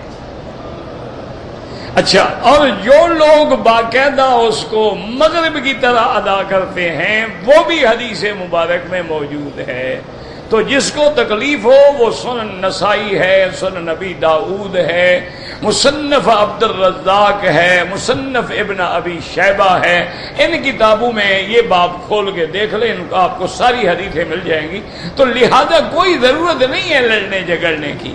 اچھا، اور جو لوگ باقاعدہ اس کو مغرب کی طرح ادا کرتے ہیں وہ بھی حدیث مبارک میں موجود ہے. تو جس کو تکلیف ہو وہ سنن نسائی ہے، سنن نبی داؤد ہے، مصنف عبد الرزاق ہے، مصنف ابن ابی شیبہ ہے، ان کتابوں میں یہ باب کھول کے دیکھ لیں، ان کو آپ کو ساری حدیثیں مل جائیں گی. تو لہذا کوئی ضرورت نہیں ہے لڑنے جھگڑنے کی.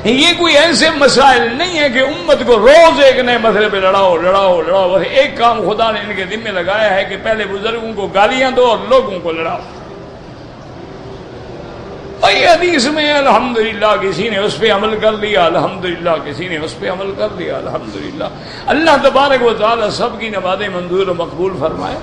یہ کوئی ایسے مسائل نہیں ہے کہ امت کو روز ایک نئے مسئلے پہ لڑاؤ. بس ایک کام خدا نے ان کے ذمہ لگایا ہے کہ پہلے بزرگوں کو گالیاں دو اور لوگوں کو لڑاؤ. بھائی حدیث میں الحمدللہ کسی نے اس پہ عمل کر لیا، الحمدللہ کسی نے اس پہ عمل کر لیا، الحمدللہ. اللہ تبارک و تعالی سب کی نمازیں منظور و مقبول فرمائے.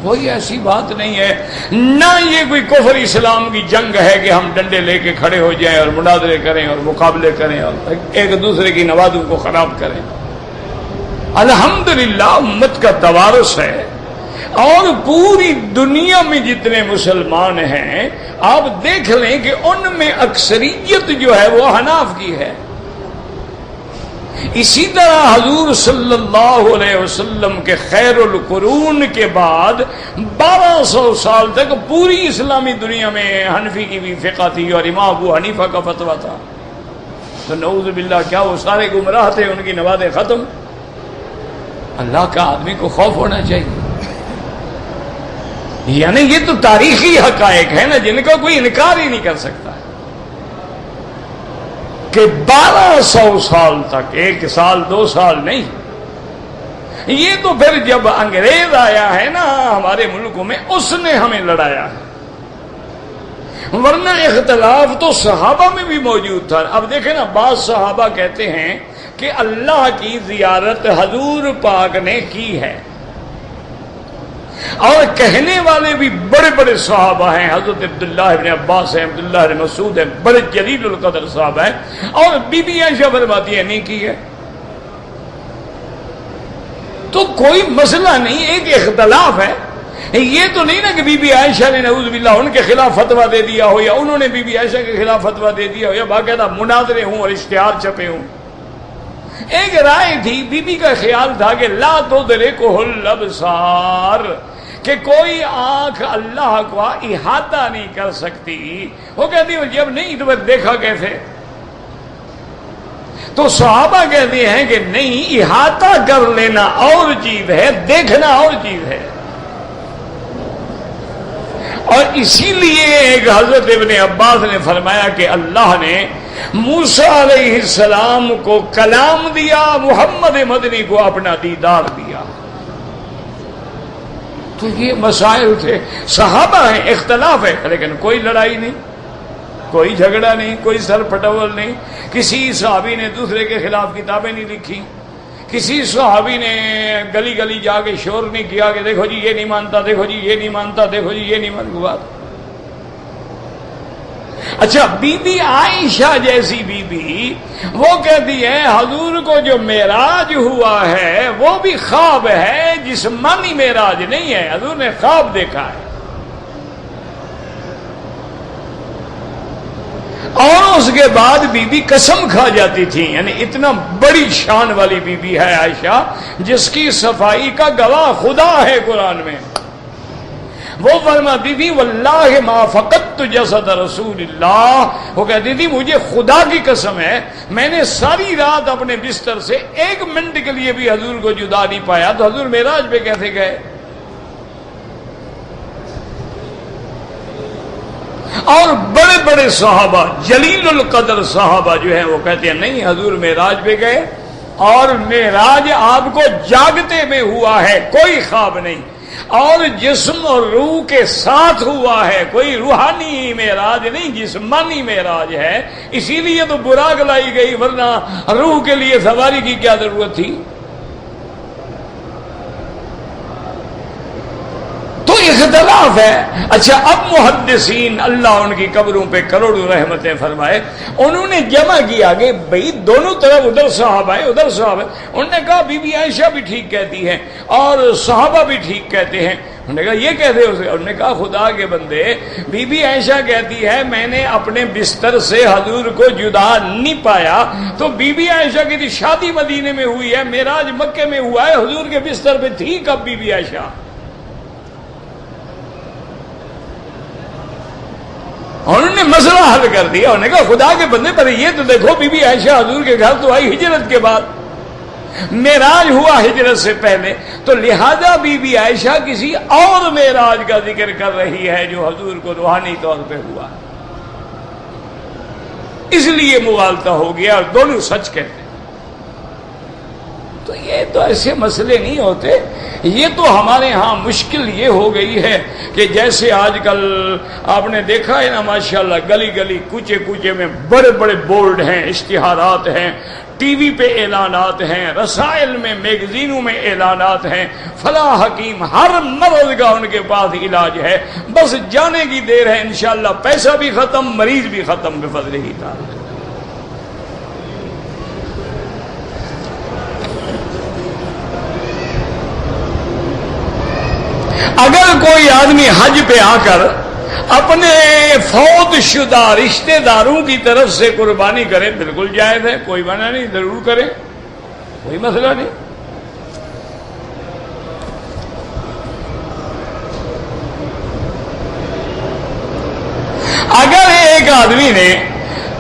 کوئی ایسی بات نہیں ہے، نہ یہ کوئی کفر اسلام کی جنگ ہے کہ ہم ڈنڈے لے کے کھڑے ہو جائیں اور مناظرے کریں اور مقابلے کریں اور ایک دوسرے کی نمازوں کو خراب کریں. الحمدللہ امت کا توارث ہے. اور پوری دنیا میں جتنے مسلمان ہیں آپ دیکھ لیں کہ ان میں اکثریت جو ہے وہ حناف کی ہے. اسی طرح حضور صلی اللہ علیہ وسلم کے خیر القرون کے بعد 1200 سال تک پوری اسلامی دنیا میں حنفی کی بھی فقہ تھی اور امام ابو حنیفہ کا فتویٰ تھا. تو نعوذ باللہ کیا وہ سارے گمراہ تھے، ان کی نمازیں ختم؟ اللہ کا آدمی کو خوف ہونا چاہیے. یعنی یہ تو تاریخی حقائق ہے نا جن کا کوئی انکار ہی نہیں کر سکتا کہ 1200 سال تک، 1 سال 2 سال نہیں. یہ تو پھر جب انگریز آیا ہے نا ہمارے ملکوں میں، اس نے ہمیں لڑایا ہے، ورنہ اختلاف تو صحابہ میں بھی موجود تھا. اب دیکھیں نا، بعض صحابہ کہتے ہیں کہ اللہ کی زیارت حضور پاک نے کی ہے، اور کہنے والے بھی بڑے بڑے صحابہ ہیں. حضرت عبداللہ ابن عباس ہیں، عبداللہ ابن مسعود ہیں، بڑے جلیل القدر صاحب ہیں. اور بی بی عائشہ فرماتی ہے نہیں کی ہے. تو کوئی مسئلہ نہیں، ایک اختلاف ہے. یہ تو نہیں نا کہ بی بی عائشہ نے نعوذ باللہ ان کے خلاف فتویٰ دے دیا ہو، یا انہوں نے بی بی عائشہ کے خلاف فتویٰ دے دیا ہو، یا باقاعدہ مناظرے ہوں اور اشتہار چھپے ہوں. ایک رائے تھی، بی بی کا خیال تھا کہ لا تدرکہ الابصار، کہ کوئی آنکھ اللہ کو احاطہ نہیں کر سکتی. وہ کہتی ہے جب نہیں تو دیکھا کیسے؟ تو صحابہ کہتے ہیں کہ نہیں، احاطہ کر لینا اور چیز ہے، دیکھنا اور چیز ہے. اور اسی لیے ایک حضرت ابن عباس نے فرمایا کہ اللہ نے موسیٰ علیہ السلام کو کلام دیا، محمد مدنی کو اپنا دیدار دیا. تو یہ مسائل تھے، صحابہ ہیں، اختلاف ہے، لیکن کوئی لڑائی نہیں، کوئی جھگڑا نہیں، کوئی سر پھٹول نہیں. کسی صحابی نے دوسرے کے خلاف کتابیں نہیں لکھی، کسی صحابی نے گلی گلی جا کے شور نہیں کیا کہ دیکھو جی یہ نہیں مانتا، دیکھو جی یہ نہیں مانتا، دیکھو جی یہ نہیں مانتا. اچھا، بی بی عائشہ جیسی بی بی وہ کہتی ہے حضور کو جو معراج ہوا ہے وہ بھی خواب ہے، جسمانی معراج نہیں ہے، حضور نے خواب دیکھا ہے. اور اس کے بعد بی بی قسم کھا جاتی تھی. یعنی اتنا بڑی شان والی بی بی ہے عائشہ، جس کی صفائی کا گواہ خدا ہے قرآن میں. وہ فرماتی تھی واللہ ما فقدت جسد رسول اللہ، وہ کہتی تھی مجھے خدا کی قسم ہے میں نے ساری رات اپنے بستر سے 1 منٹ کے لیے بھی حضور کو جدا نہیں پایا، تو حضور معراج پہ کیسے گئے؟ اور بڑے بڑے صحابہ جلیل القدر صحابہ جو ہیں وہ کہتے ہیں نہیں حضور معراج پہ گئے، اور معراج آپ کو جاگتے میں ہوا ہے، کوئی خواب نہیں، اور جسم اور روح کے ساتھ ہوا ہے، کوئی روحانی معراج نہیں، جسمانی معراج ہے، اسی لیے تو براق لائی گئی، ورنہ روح کے لیے سواری کی کیا ضرورت تھی؟ تو اختلاف ہے۔ اچھا اب محدثین اللہ ان کی قبروں پہ کروڑوں رحمتیں فرمائے، انہوں نے جمع کیا کہ بھئی دونوں طرف ادھر صحابہ ہے ادھر صحابہ ہے، انہوں نے کہا بی بی عائشہ بھی ٹھیک کہتی ہیں اور صحابہ بھی ٹھیک کہتے ہیں، انہوں نے کہا یہ کہتے ہو؟ انہوں نے کہا خدا کے بندے بی بی عائشہ کہتی ہے میں نے اپنے بستر سے حضور کو جدا نہیں پایا، تو بی بی عائشہ کی شادی مدینے میں ہوئی ہے، معراج مکے میں ہوا ہے، حضور کے بستر پہ تھی کب بی بی عائشہ؟ انہوں نے مسئلہ حل کر دیا، انہوں نے کہا خدا کے بندے پر یہ تو دیکھو بی بی عائشہ حضور کے گھر تو آئی ہجرت کے بعد، معراج ہوا ہجرت سے پہلے، تو لہذا بی بی عائشہ کسی اور معراج کا ذکر کر رہی ہے جو حضور کو روحانی طور پہ ہوا، اس لیے مغالطہ ہو گیا اور دونوں سچ کہتے ہیں۔ تو یہ تو ایسے مسئلے نہیں ہوتے، یہ تو ہمارے ہاں مشکل یہ ہو گئی ہے کہ جیسے آج کل آپ نے دیکھا ہے نا ماشاءاللہ گلی گلی کوچے کوچے میں بڑے بڑے بورڈ ہیں، اشتہارات ہیں، ٹی وی پہ اعلانات ہیں، رسائل میں میگزینوں میں اعلانات ہیں، فلاں حکیم ہر مرض کا ان کے پاس علاج ہے، بس جانے کی دیر ہے انشاءاللہ، پیسہ بھی ختم مریض بھی ختم بفضل ہی تعالی۔ اگر کوئی آدمی حج پہ آ کر اپنے فوت شدہ رشتہ داروں کی طرف سے قربانی کرے بالکل جائز ہے، کوئی منع نہیں، ضرور کرے، کوئی مسئلہ نہیں۔ اگر ایک آدمی نے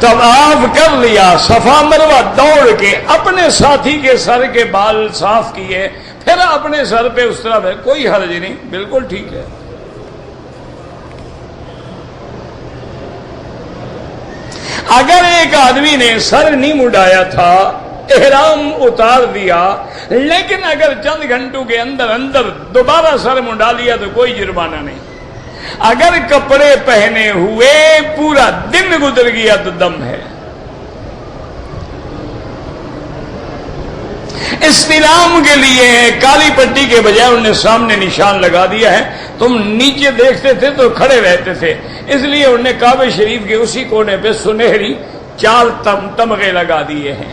طواف کر لیا صفا مروہ دوڑ کے اپنے ساتھی کے سر کے بال صاف کیے پھر اپنے سر پہ اس طرح ہے، کوئی حرج نہیں، بالکل ٹھیک ہے۔ اگر ایک آدمی نے سر نہیں مڈایا تھا، احرام اتار دیا، لیکن اگر چند گھنٹوں کے اندر اندر دوبارہ سر منڈا لیا تو کوئی جرمانہ نہیں۔ اگر کپڑے پہنے ہوئے پورا دن گزر گیا تو دم ہے۔ استلام کے لیے کالی پٹی کے بجائے انہوں نے سامنے نشان لگا دیا ہے، تم نیچے دیکھتے تھے تو کھڑے رہتے تھے، اس لیے انہوں نے کعبہ شریف کے اسی کونے پہ سنہری 4 تمغے لگا دیے ہیں۔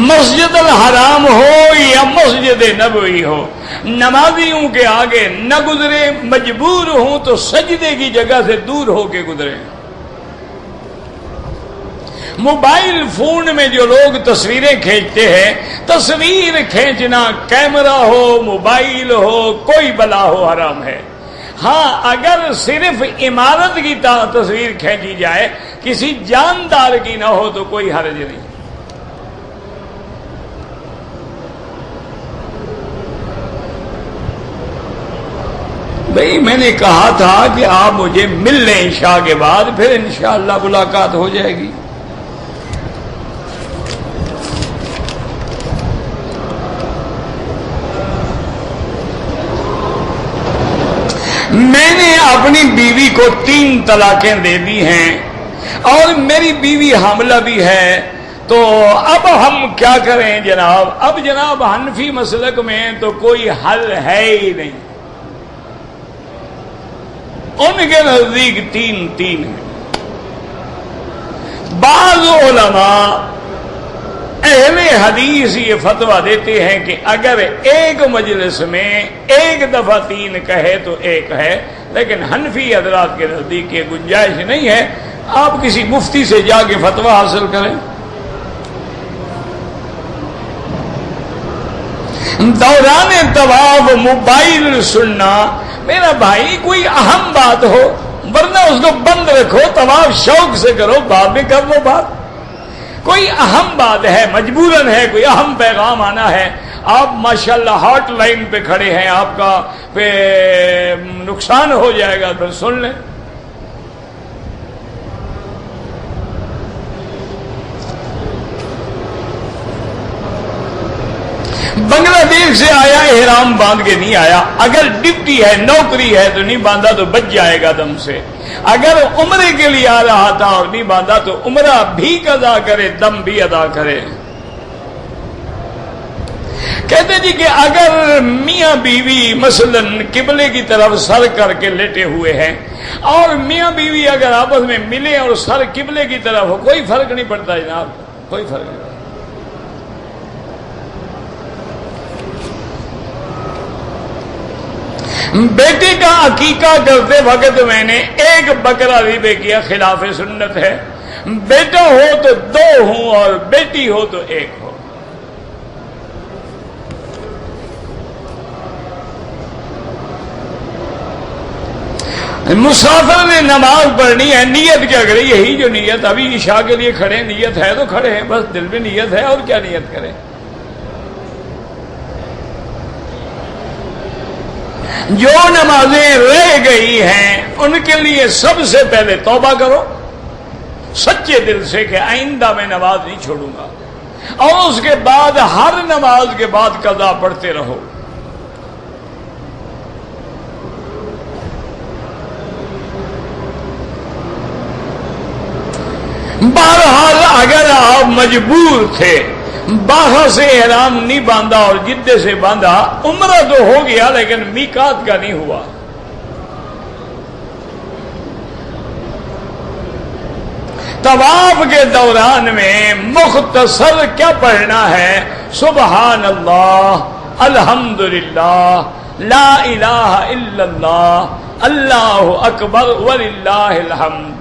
مسجد الحرام ہو یا مسجد نبوی ہو، نمازیوں کے آگے نہ گزرے، مجبور ہوں تو سجدے کی جگہ سے دور ہو کے گزرے۔ موبائل فون میں جو لوگ تصویریں کھینچتے ہیں، تصویر کھینچنا کیمرہ ہو موبائل ہو کوئی بلا ہو حرام ہے۔ ہاں اگر صرف عمارت کی تصویر کھینچی جائے کسی جاندار کی نہ ہو تو کوئی حرج نہیں۔ بھئی میں نے کہا تھا کہ آپ مجھے مل لیں عشاء کے بعد، پھر انشاءاللہ ملاقات ہو جائے گی۔ میں نے اپنی بیوی کو 3 طلاقیں دے دی ہیں اور میری بیوی حاملہ بھی ہے، تو اب ہم کیا کریں جناب؟ اب جناب حنفی مسلک میں تو کوئی حل ہے ہی نہیں، ان کے نزدیک 3 ہیں۔ بعض علماء اہل حدیث یہ فتویٰ دیتے ہیں کہ اگر ایک مجلس میں ایک دفعہ 3 کہے تو 1 ہے، لیکن حنفی حضرات کے نزدیک یہ گنجائش نہیں ہے، آپ کسی مفتی سے جا کے فتویٰ حاصل کریں۔ دوران طواف موبائل سننا، میرا بھائی کوئی اہم بات ہو ورنہ اس کو بند رکھو، طواف شوق سے کرو، بعد میں کر لو بات۔ کوئی اہم بات ہے، مجبوراً ہے، کوئی اہم پیغام آنا ہے، آپ ماشاءاللہ ہاٹ لائن پہ کھڑے ہیں، آپ کا پہ نقصان ہو جائے گا پھر سن لیں۔ بنگلہ دیش سے آیا، احرام باندھ کے نہیں آیا، اگر ڈپٹی ہے، نوکری ہے تو نہیں باندھا تو بچ جائے گا دم سے۔ اگر عمرے کے لیے آ رہا تھا اور نہیں باندھا تو عمرہ بھی قضا کرے، دم بھی ادا کرے۔ کہتے جی کہ اگر میاں بیوی مثلاً قبلے کی طرف سر کر کے لیٹے ہوئے ہیں اور میاں بیوی اگر آپس میں ملے اور سر قبلے کی طرف ہو، کوئی فرق نہیں پڑتا جناب، کوئی فرق نہیں پڑتا۔ بیٹے کا عقیقہ کرتے وقت میں نے ایک بکرا ذبح کیا، خلاف سنت ہے۔ بیٹا ہو تو 2 ہوں اور بیٹی ہو تو 1 ہو۔ مسافر نے نماز پڑھنی ہے، نیت کیا کرے؟ یہی جو نیت، ابھی عشاء کے لیے کھڑے، نیت ہے تو کھڑے ہیں، بس دل میں نیت ہے، اور کیا نیت کرے؟ جو نمازیں رہ گئی ہیں ان کے لیے سب سے پہلے توبہ کرو سچے دل سے کہ آئندہ میں نماز نہیں چھوڑوں گا، اور اس کے بعد ہر نماز کے بعد قضا پڑھتے رہو۔ بہرحال اگر آپ مجبور تھے، باہر سے احرام نہیں باندھا اور جدے سے باندھا، عمرہ تو ہو گیا لیکن میقات کا نہیں ہوا۔ طواف کے دوران میں مختصر کیا پڑھنا ہے؟ سبحان اللہ، الحمدللہ، لا الہ الا اللہ، اللہ اکبر وللہ الحمد،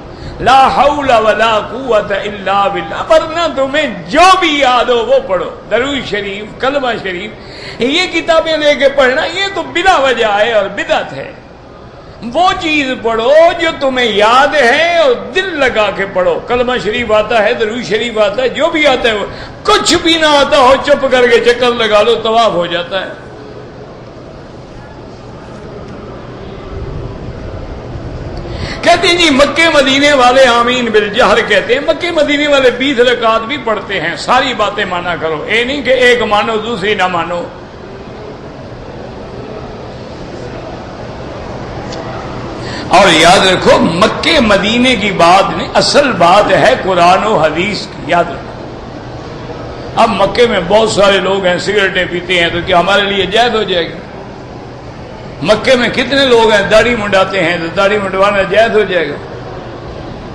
لا حول ولا قوت الا باللہ۔ ورنہ تمہیں جو بھی یاد ہو وہ پڑھو، درود شریف، کلمہ شریف، یہ کتابیں لے کے پڑھنا یہ تو بلا وجہ ہے اور بدعت ہے۔ وہ چیز پڑھو جو تمہیں یاد ہے اور دل لگا کے پڑھو۔ کلمہ شریف آتا ہے، درود شریف آتا ہے، جو بھی آتا ہے وہ، کچھ بھی نہ آتا ہو چپ کر کے چکر لگا لو، طواف ہو جاتا ہے۔ کہتے ہیں جی مکے مدینے والے آمین بالجہر کہتے ہیں، مکے مدینے والے 20 رکعات بھی پڑھتے ہیں۔ ساری باتیں مانا کرو، اے نہیں کہ ایک مانو دوسری نہ مانو۔ اور یاد رکھو مکے مدینے کی بات نہیں، اصل بات ہے قرآن و حدیث کی، یاد رکھو۔ اب مکے میں بہت سارے لوگ ہیں سگریٹیں پیتے ہیں، تو کیا ہمارے لیے جائز ہو جائے گی؟ مکے میں کتنے لوگ ہیں داڑھی منڈاتے ہیں، تو داڑھی منڈوانا جائز ہو جائے گا؟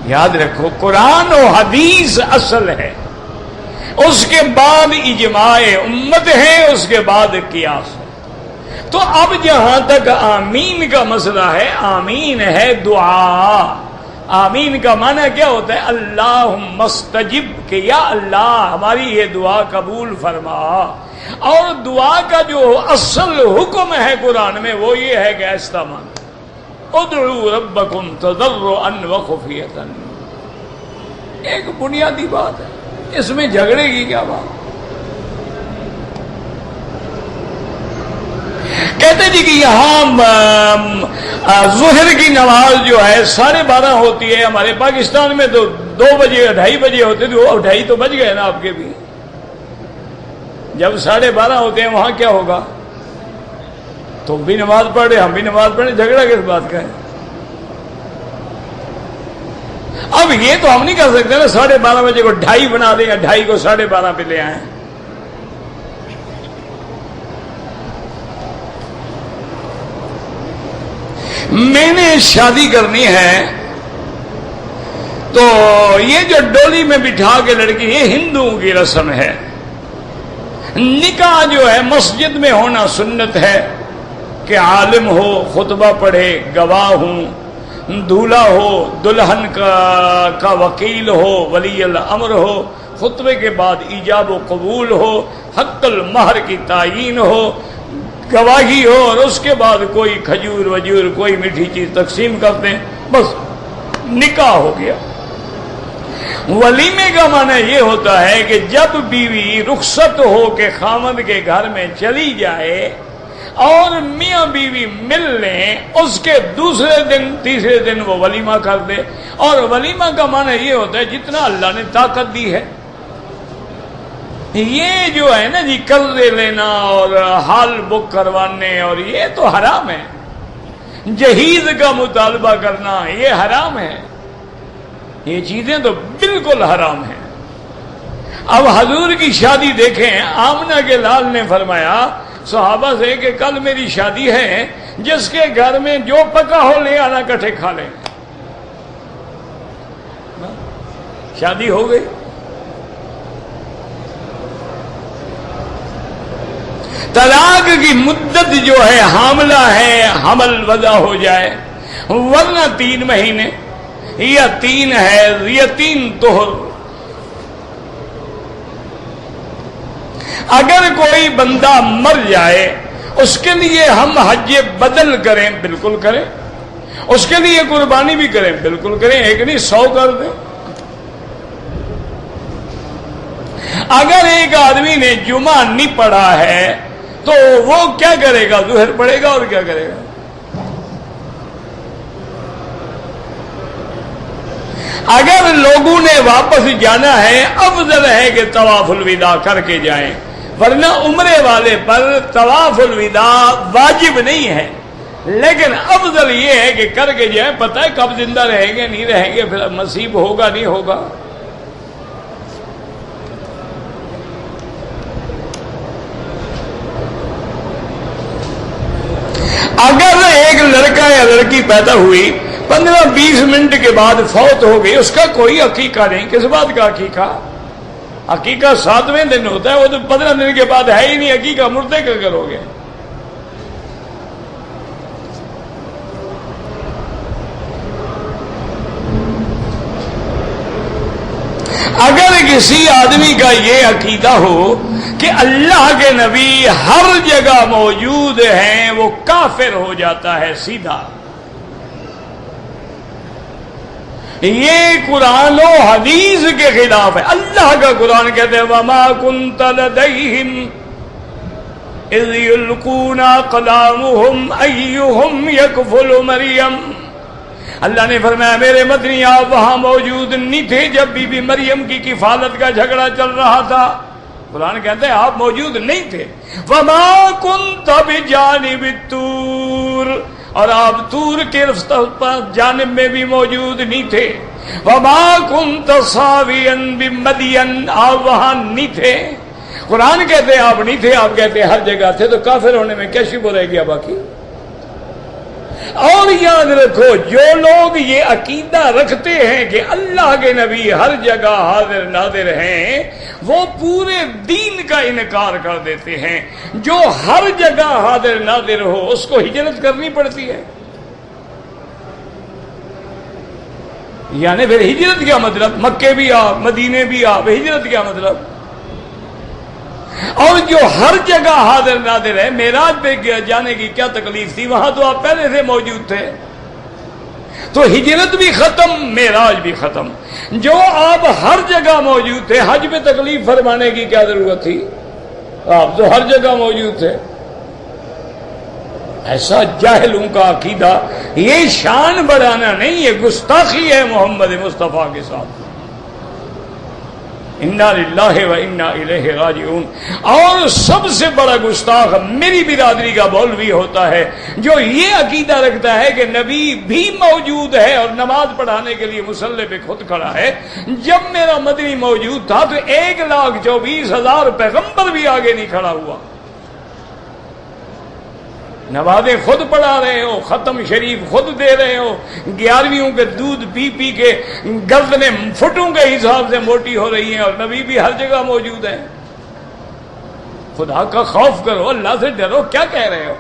یاد رکھو قرآن و حدیث اصل ہے، اس کے بعد اجماع امت ہے، اس کے بعد قیاس ہے۔ تو اب جہاں تک آمین کا مسئلہ ہے، آمین ہے دعا۔ آمین کا معنی کیا ہوتا ہے؟ اللہم استجب، کہ یا اللہ ہماری یہ دعا قبول فرما۔ اور دعا کا جو اصل حکم ہے قرآن میں وہ یہ ہے کہ ایسا مانگو، ادعوا ربکم تضرعا وخفیۃ۔ ایک بنیادی بات ہے، اس میں جھگڑے کی کیا بات؟ کہتے جی کہ یہاں ظہر کی نماز جو ہے 12:30 ہوتی ہے، ہمارے پاکستان میں تو 2 بجے 2:30 بجے ہوتے تھے، وہ 2:30 تو بج گئے نا آپ کے بھی۔ جب 12:30 ہوتے ہیں وہاں کیا ہوگا؟ تم بھی نماز پڑھ رہے، ہم بھی نماز پڑھ رہے، جھگڑا کس بات کا ہے؟ اب یہ تو ہم نہیں کر سکتے نا 12:30 بجے کو 2:30 بنا دیں یا 2:30 کو 12:30 پہ لے آئیں۔ میں نے شادی کرنی ہے تو یہ جو ڈولی میں بٹھا کے لڑکی، یہ ہندوؤں کی رسم ہے۔ نکاح جو ہے مسجد میں ہونا سنت ہے کہ عالم ہو، خطبہ پڑھے، گواہ ہوں، دولہا ہو، دلہن کا وکیل ہو، ولی الامر ہو، خطبے کے بعد ایجاب و قبول ہو، حق المہر کی تعیین ہو، گواہی ہو، اور اس کے بعد کوئی کھجور وجور کوئی میٹھی چیز تقسیم کر دیں، بس نکاح ہو گیا۔ ولیمے کا معنی یہ ہوتا ہے کہ جب بیوی رخصت ہو کے خامد کے گھر میں چلی جائے اور میاں بیوی مل لیں، اس کے دوسرے دن تیسرے دن وہ ولیمہ کر دے۔ اور ولیمہ کا معنی یہ ہوتا ہے جتنا اللہ نے طاقت دی ہے۔ یہ جو ہے نا جی قرضے لینا اور ہال بک کروانے اور یہ تو حرام ہے، جہیز کا مطالبہ کرنا یہ حرام ہے، یہ چیزیں تو بالکل حرام ہیں۔ اب حضور کی شادی دیکھیں، آمنہ کے لال نے فرمایا صحابہ سے کہ کل میری شادی ہے، جس کے گھر میں جو پکا ہو لے آنا، کٹھے کھا لیں۔ شادی ہو گئی۔ طلاق کی مدت جو ہے حاملہ ہے، حمل وضع ہو جائے، ورنہ 3 مہینے یا 3 حیض یا 3 طہر۔ اگر کوئی بندہ مر جائے اس کے لیے ہم حج بدل کریں، بالکل کریں، اس کے لیے قربانی بھی کریں، بالکل کریں، ایک نہیں 100 کر دیں۔ اگر ایک آدمی نے جمعہ نہیں پڑھا ہے تو وہ کیا کرے گا؟ ظہر پڑھے گا اور کیا کرے گا؟ اگر لوگوں نے واپس جانا ہے، افضل ہے کہ طواف الوداع کر کے جائیں، ورنہ عمرے والے پر طواف الوداع واجب نہیں ہے، لیکن افضل یہ ہے کہ کر کے جائیں، پتہ ہے کب زندہ رہیں گے نہیں رہیں گے، پھر نصیب ہوگا نہیں ہوگا۔ اگر ایک لڑکا یا لڑکی پیدا ہوئی 15-20 منٹ کے بعد فوت ہو گئی، اس کا کوئی عقیقہ نہیں، کس بات کا عقیقہ؟ عقیقہ 7ویں دن ہوتا ہے، وہ تو 15 دن کے بعد ہے ہی نہیں، عقیقہ مردے کا کرو گے۔ اگر کسی آدمی کا یہ عقیدہ ہو کہ اللہ کے نبی ہر جگہ موجود ہیں، وہ کافر ہو جاتا ہے سیدھا۔ یہ قرآن و حدیث کے خلاف ہے۔ اللہ کا قرآن کہتے ہیں وَمَا كُنْتَ لَدَيْهِمْ إِذْ يُلْقُونَ أَقْلَامُهُمْ أَيُّهُمْ يَكْفُلُ مَرْيَمَ۔ اللہ نے فرمایا میرے مدنی آپ وہاں موجود نہیں تھے جب بی بی مریم کی کفالت کا جھگڑا چل رہا تھا۔ قرآن کہتے ہیں آپ موجود نہیں تھے۔ وَمَا كُنْتَ بِجَانِبِ الطُّورِ، اور آپ طور کے جانب میں بھی موجود نہیں تھے۔ وَمَا كُنْتَ صَاوِيًا بِمَدْيَنَ، آپ وہاں نہیں تھے۔ قرآن کہتے ہیں آپ نہیں تھے، آپ کہتے ہیں ہر جگہ تھے، تو کافر ہونے میں کیا شبہ رہ گیا باقی؟ اور یاد رکھو جو لوگ یہ عقیدہ رکھتے ہیں کہ اللہ کے نبی ہر جگہ حاضر ناظر ہیں، وہ پورے دین کا انکار کر دیتے ہیں۔ جو ہر جگہ حاضر ناظر ہو اس کو ہجرت کرنی پڑتی ہے، یعنی پھر ہجرت کیا مطلب؟ مکے بھی آپ، مدینے بھی آپ، ہجرت کیا مطلب؟ اور جو ہر جگہ حاضر ناظر ہے، معراج پہ جانے کی کیا تکلیف تھی؟ وہاں تو آپ پہلے سے موجود تھے، تو ہجرت بھی ختم، معراج بھی ختم۔ جو آپ ہر جگہ موجود تھے، حج میں تکلیف فرمانے کی کیا ضرورت تھی؟ آپ تو ہر جگہ موجود تھے۔ ایسا جاہلوں کا عقیدہ، یہ شان بڑھانا نہیں، یہ گستاخی ہے محمد مصطفیٰ کے ساتھ۔ انا للہ و انا الیہ راجعون۔ اور سب سے بڑا گستاخ میری برادری کا مولوی ہوتا ہے جو یہ عقیدہ رکھتا ہے کہ نبی بھی موجود ہے اور نماز پڑھانے کے لیے مصلی پہ خود کھڑا ہے۔ جب میرا مدنی موجود تھا تو 1,24,000 پیغمبر بھی آگے نہیں کھڑا ہوا۔ نمازیں خود پڑھا رہے ہو، ختم شریف خود دے رہے ہو، 11ویں کے دودھ پی پی کے گردنیں فٹوں کے حساب سے موٹی ہو رہی ہیں، اور نبی بھی ہر جگہ موجود ہیں۔ خدا کا خوف کرو، اللہ سے ڈرو، کیا کہہ رہے ہو؟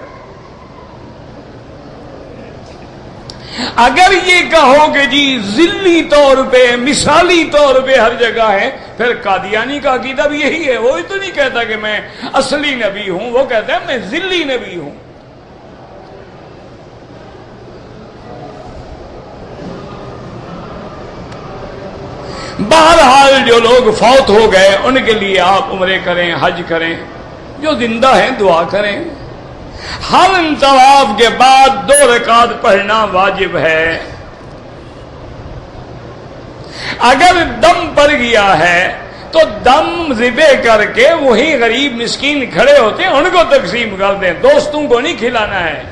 اگر یہ کہو کہ جی ذلی طور پہ مثالی طور پہ ہر جگہ ہے، پھر قادیانی کا عقیدہ بھی یہی ہے. وہ تو نہیں کہتا کہ میں اصلی نبی ہوں، وہ کہتا ہے میں ذلی نبی ہوں. بہرحال جو لوگ فوت ہو گئے ان کے لیے آپ عمرے کریں، حج کریں. جو زندہ ہیں دعا کریں. ہر طواف کے بعد 2 رکعت پڑھنا واجب ہے. اگر دم پڑ گیا ہے تو دم ذبح کر کے وہی غریب مسکین کھڑے ہوتے ہیں ان کو تقسیم کر دیں، دوستوں کو نہیں کھلانا ہے.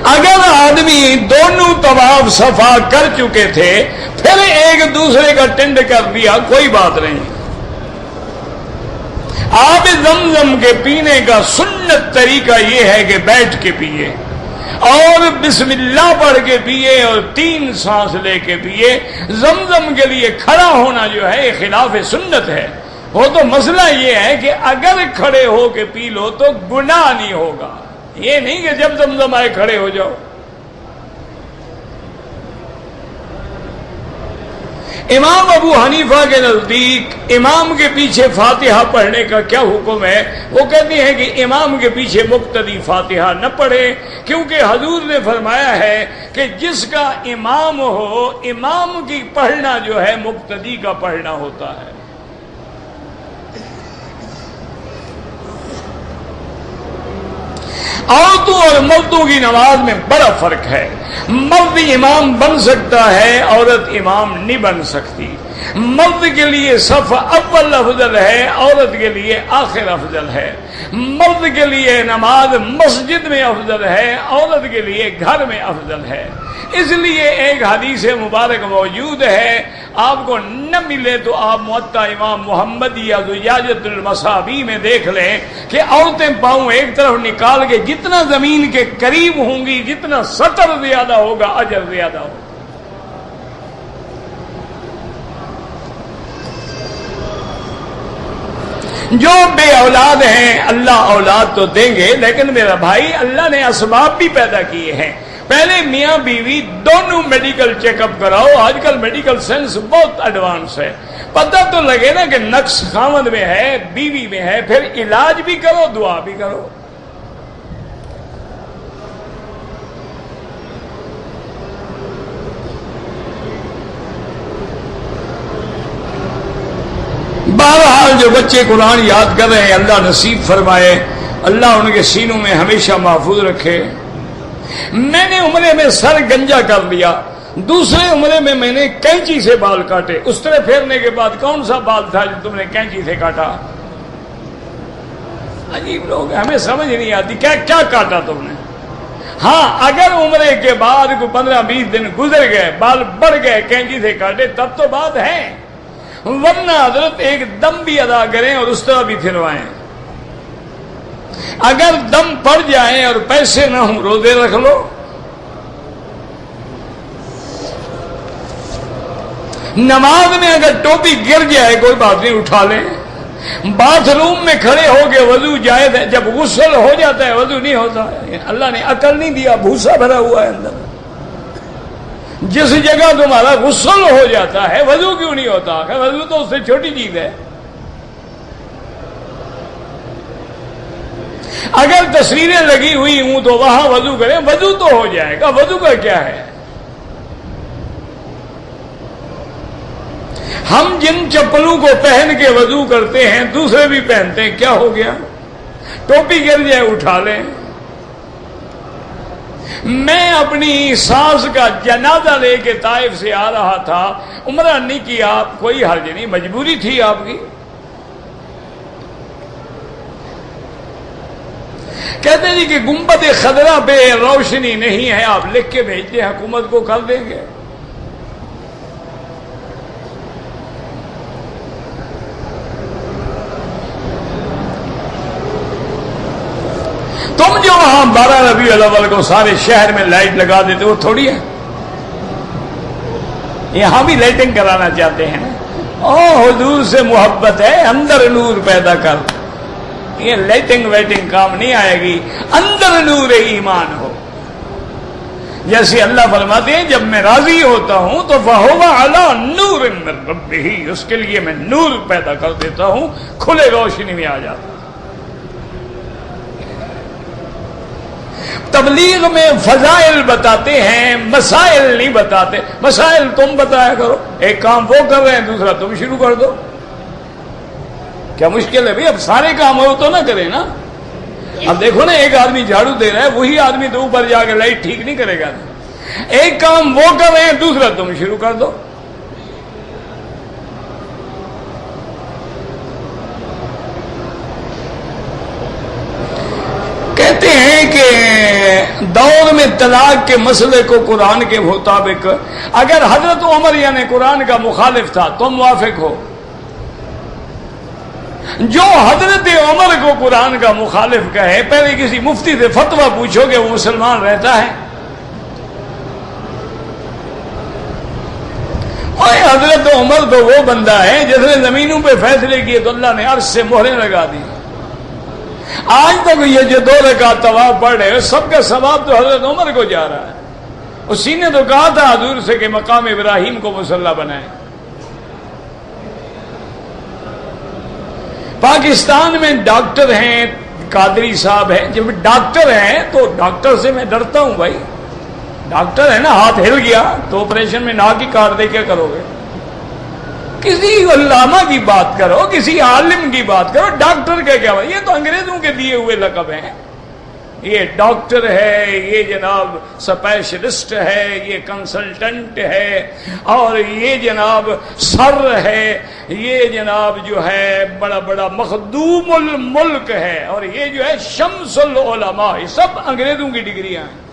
اگر آدمی دونوں طواف صفا کر چکے تھے پھر ایک دوسرے کا ٹینڈ کر دیا، کوئی بات نہیں. آب زمزم کے پینے کا سنت طریقہ یہ ہے کہ بیٹھ کے پیئے اور بسم اللہ پڑھ کے پیئے اور 3 سانس لے کے پیئے. زمزم کے لیے کھڑا ہونا جو ہے یہ خلاف سنت ہے. وہ تو مسئلہ یہ ہے کہ اگر کھڑے ہو کے پی لو تو گناہ نہیں ہوگا، یہ نہیں کہ جب زمزم آئے کھڑے ہو جاؤ. امام ابو حنیفہ کے نزدیک امام کے پیچھے فاتحہ پڑھنے کا کیا حکم ہے؟ وہ کہتے ہیں کہ امام کے پیچھے مقتدی فاتحہ نہ پڑھے، کیونکہ حضور نے فرمایا ہے کہ جس کا امام ہو، امام کی پڑھنا جو ہے مقتدی کا پڑھنا ہوتا ہے. عورتوں اور مردوں کی نماز میں بڑا فرق ہے. مرد امام بن سکتا ہے، عورت امام نہیں بن سکتی. مرد کے لیے صف اول افضل ہے، عورت کے لیے آخر افضل ہے. مرد کے لیے نماز مسجد میں افضل ہے، عورت کے لیے گھر میں افضل ہے. اس لیے ایک حدیث مبارک موجود ہے، آپ کو نہ ملے تو آپ موطا امام محمد یا زجاجۃ المصابیح میں دیکھ لیں کہ عورتیں پاؤں ایک طرف نکال کے جتنا زمین کے قریب ہوں گی جتنا سطر زیادہ ہوگا اجر زیادہ ہوگا. جو بے اولاد ہیں اللہ اولاد تو دیں گے، لیکن میرا بھائی اللہ نے اسباب بھی پیدا کیے ہیں. پہلے میاں بیوی دونوں میڈیکل چیک اپ کراؤ. آج کل میڈیکل سائنس بہت ایڈوانس ہے، پتہ تو لگے نا کہ نقص خاوند میں ہے بیوی میں ہے. پھر علاج بھی کرو، دعا بھی کرو. بہرحال جو بچے قرآن یاد کر رہے ہیں اللہ نصیب فرمائے، اللہ ان کے سینوں میں ہمیشہ محفوظ رکھے. میں نے عمرے میں سر گنجا کر لیا، دوسرے عمرے میں نے کینچی سے بال کاٹے. اس طرح پھیرنے کے بعد کون سا بال تھا جو تم نے کینچی سے کاٹا؟ عجیب لوگ، ہمیں سمجھ نہیں آتی کیا کیا کاٹا تم نے. ہاں اگر عمرے کے بعد کوئی 15-20 دن گزر گئے، بال بڑھ گئے، کینچی سے کاٹے، تب تو بات ہے. ورنہ حضرت ایک دم بھی ادا کریں اور اس طرح بھی پھروائیں. اگر دم پڑ جائیں اور پیسے نہ ہوں روزے رکھ لو. نماز میں اگر ٹوپی گر جائے کوئی بات نہیں، اٹھا لیں. باتھ روم میں کھڑے ہو کے وضو جائز ہے، جب غسل ہو جاتا ہے وضو نہیں ہوتا ہے. اللہ نے عقل نہیں دیا، بھوسا بھرا ہوا ہے اندر. جس جگہ تمہارا غسل ہو جاتا ہے وضو کیوں نہیں ہوتا؟ کہ وضو تو اس سے چھوٹی چیز ہے. اگر تصویریں لگی ہوئی ہوں تو وہاں وضو کریں، وضو تو ہو جائے گا. وضو کا کیا ہے؟ ہم جن چپلوں کو پہن کے وضو کرتے ہیں دوسرے بھی پہنتے ہیں، کیا ہو گیا؟ ٹوپی گر جائے اٹھا لیں. میں اپنی ساس کا جنازہ لے کے طائف سے آ رہا تھا، عمرہ نہیں کیا، کوئی حرج نہیں، مجبوری تھی آپ کی. کہتے جی کہ گنبد خضرا پہ روشنی نہیں ہے، آپ لکھ کے بھیجتے ہیں حکومت کو، کر دیں گے. تم جو وہاں 12 ربیع الاول کو سارے شہر میں لائٹ لگا دیتے وہ تھوڑی ہے. یہاں بھی لائٹنگ کرانا چاہتے ہیں. او حضور سے محبت ہے، اندر نور پیدا کر. یہ لیٹنگ ویٹنگ کام نہیں آئے گی، اندر نور ایمان ہو. جیسے اللہ فرماتے ہیں جب میں راضی ہوتا ہوں تو فَهُوَ عَلَىٰ نُورٍ مِّن رَبِّهِ، اس کے لیے میں نور پیدا کر دیتا ہوں، کھلے روشنی میں آ جاتا. تبلیغ میں فضائل بتاتے ہیں، مسائل نہیں بتاتے. مسائل تم بتایا کرو، ایک کام وہ کر رہے ہیں دوسرا تم شروع کر دو. کیا مشکل ہے بھائی؟ اب سارے کام ہو تو نہ کرے نا. اب دیکھو نا، ایک آدمی جھاڑو دے رہا ہے، وہی آدمی تو اوپر جا کے لائٹ ٹھیک نہیں کرے گا. ایک کام وہ کر رہے ہیں دوسرا تم شروع کر دو. کہتے ہیں کہ دور میں طلاق کے مسئلے کو قرآن کے مطابق اگر حضرت عمر یعنی قرآن کا مخالف تھا تو موافق ہو. جو حضرت عمر کو قرآن کا مخالف کہے، پہلے کسی مفتی سے فتویٰ پوچھو کہ وہ مسلمان رہتا ہے؟ اور حضرت عمر تو وہ بندہ ہے جس نے زمینوں پہ فیصلے کیے تو اللہ نے عرش سے مہریں لگا دی. آج تک یہ جو 2 رکعت طواف پڑھ رہے سب کا ثواب تو حضرت عمر کو جا رہا ہے. اسی نے تو کہا تھا حضور سے کہ مقام ابراہیم کو مصلی بنائیں. پاکستان میں ڈاکٹر ہیں، قادری صاحب ہیں. جب ڈاکٹر ہیں تو ڈاکٹر سے میں ڈرتا ہوں بھائی. ڈاکٹر ہے نا، ہاتھ ہل گیا تو آپریشن میں ناک ہی کاٹ دے، کیا کرو گے؟ کسی علامہ کی بات کرو، کسی عالم کی بات کرو. ڈاکٹر کا کیا؟ یہ تو انگریزوں کے دیے ہوئے لقب ہیں. یہ ڈاکٹر ہے، یہ جناب اسپیشلسٹ ہے، یہ کنسلٹنٹ ہے، اور یہ جناب سر ہے، یہ جناب جو ہے بڑا بڑا مخدوم الملک ہے، اور یہ جو ہے شمس العلماء. یہ سب انگریزوں کی ڈگریاں ہیں.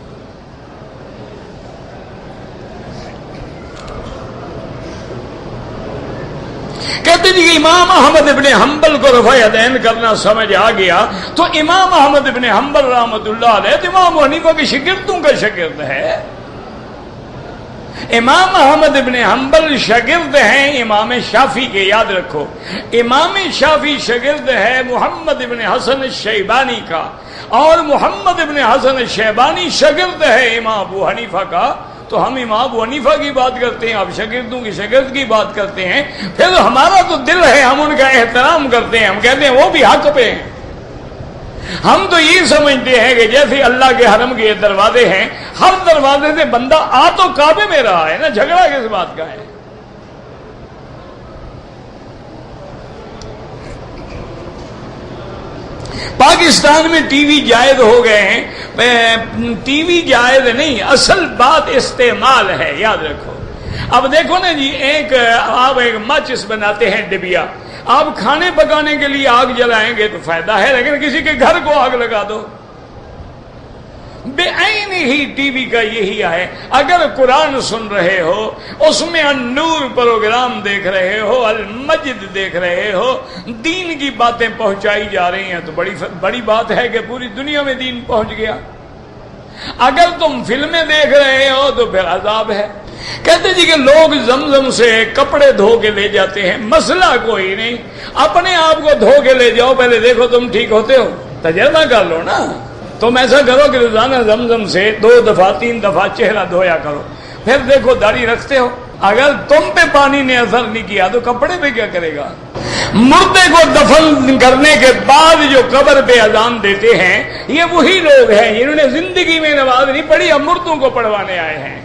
کہتے جی کہ امام احمد ابن حنبل کو رفع یدین کرنا سمجھ آ گیا تو امام احمد ابن حنبل رحمۃ اللہ علیہ تو امام حنیفہ کے شاگردوں کا شاگرد ہے. امام احمد ابن حنبل شاگرد ہیں امام شافعی کے، یاد رکھو. امام شافعی شاگرد ہے محمد ابن حسن الشیبانی کا، اور محمد ابن حسن الشیبانی شاگرد ہے امام ابو حنیفہ کا. تو ہم امام ابو حنیفہ کی بات کرتے ہیں، آپ شاگردوں کی شاگرد کی بات کرتے ہیں. پھر ہمارا تو دل ہے، ہم ان کا احترام کرتے ہیں، ہم کہتے ہیں وہ بھی حق پہ ہیں. ہم تو یہ سمجھتے ہیں کہ جیسے اللہ کے حرم کے دروازے ہیں، ہر دروازے سے بندہ آ تو کعبے میں رہا ہے نا، جھگڑا کس بات کا ہے؟ پاکستان میں ٹی وی جائز ہو گئے ہیں. ٹی وی جائز نہیں، اصل بات استعمال ہے، یاد رکھو. اب دیکھو نا جی، آپ ایک ماچس بناتے ہیں ڈبیا، آپ کھانے پکانے کے لیے آگ جلائیں گے تو فائدہ ہے، لیکن کسی کے گھر کو آگ لگا دو. بے عین ہی ٹی وی کا یہی ہے. اگر قرآن سن رہے ہو، اس میں النور پروگرام دیکھ رہے ہو، المجد دیکھ رہے ہو، دین کی باتیں پہنچائی جا رہی ہیں تو بڑی بات ہے کہ پوری دنیا میں دین پہنچ گیا. اگر تم فلمیں دیکھ رہے ہو تو پھر عذاب ہے. کہتے جی کہ لوگ زمزم سے کپڑے دھو کے لے جاتے ہیں، مسئلہ کوئی نہیں. اپنے آپ کو دھو کے لے جاؤ، پہلے دیکھو تم ٹھیک ہوتے ہو، تجربہ کر لو نا. تم ایسا کرو کہ روزانہ زمزم سے 2 دفعہ 3 دفعہ چہرہ دھویا کرو، پھر دیکھو داڑھی رکھتے ہو. اگر تم پہ پانی نے اثر نہیں کیا تو کپڑے پہ کیا کرے گا؟ مردے کو دفن کرنے کے بعد جو قبر پہ اذان دیتے ہیں، یہ وہی لوگ ہیں جنہوں نے زندگی میں نماز نہیں پڑھی، اب مردوں کو پڑھوانے آئے ہیں.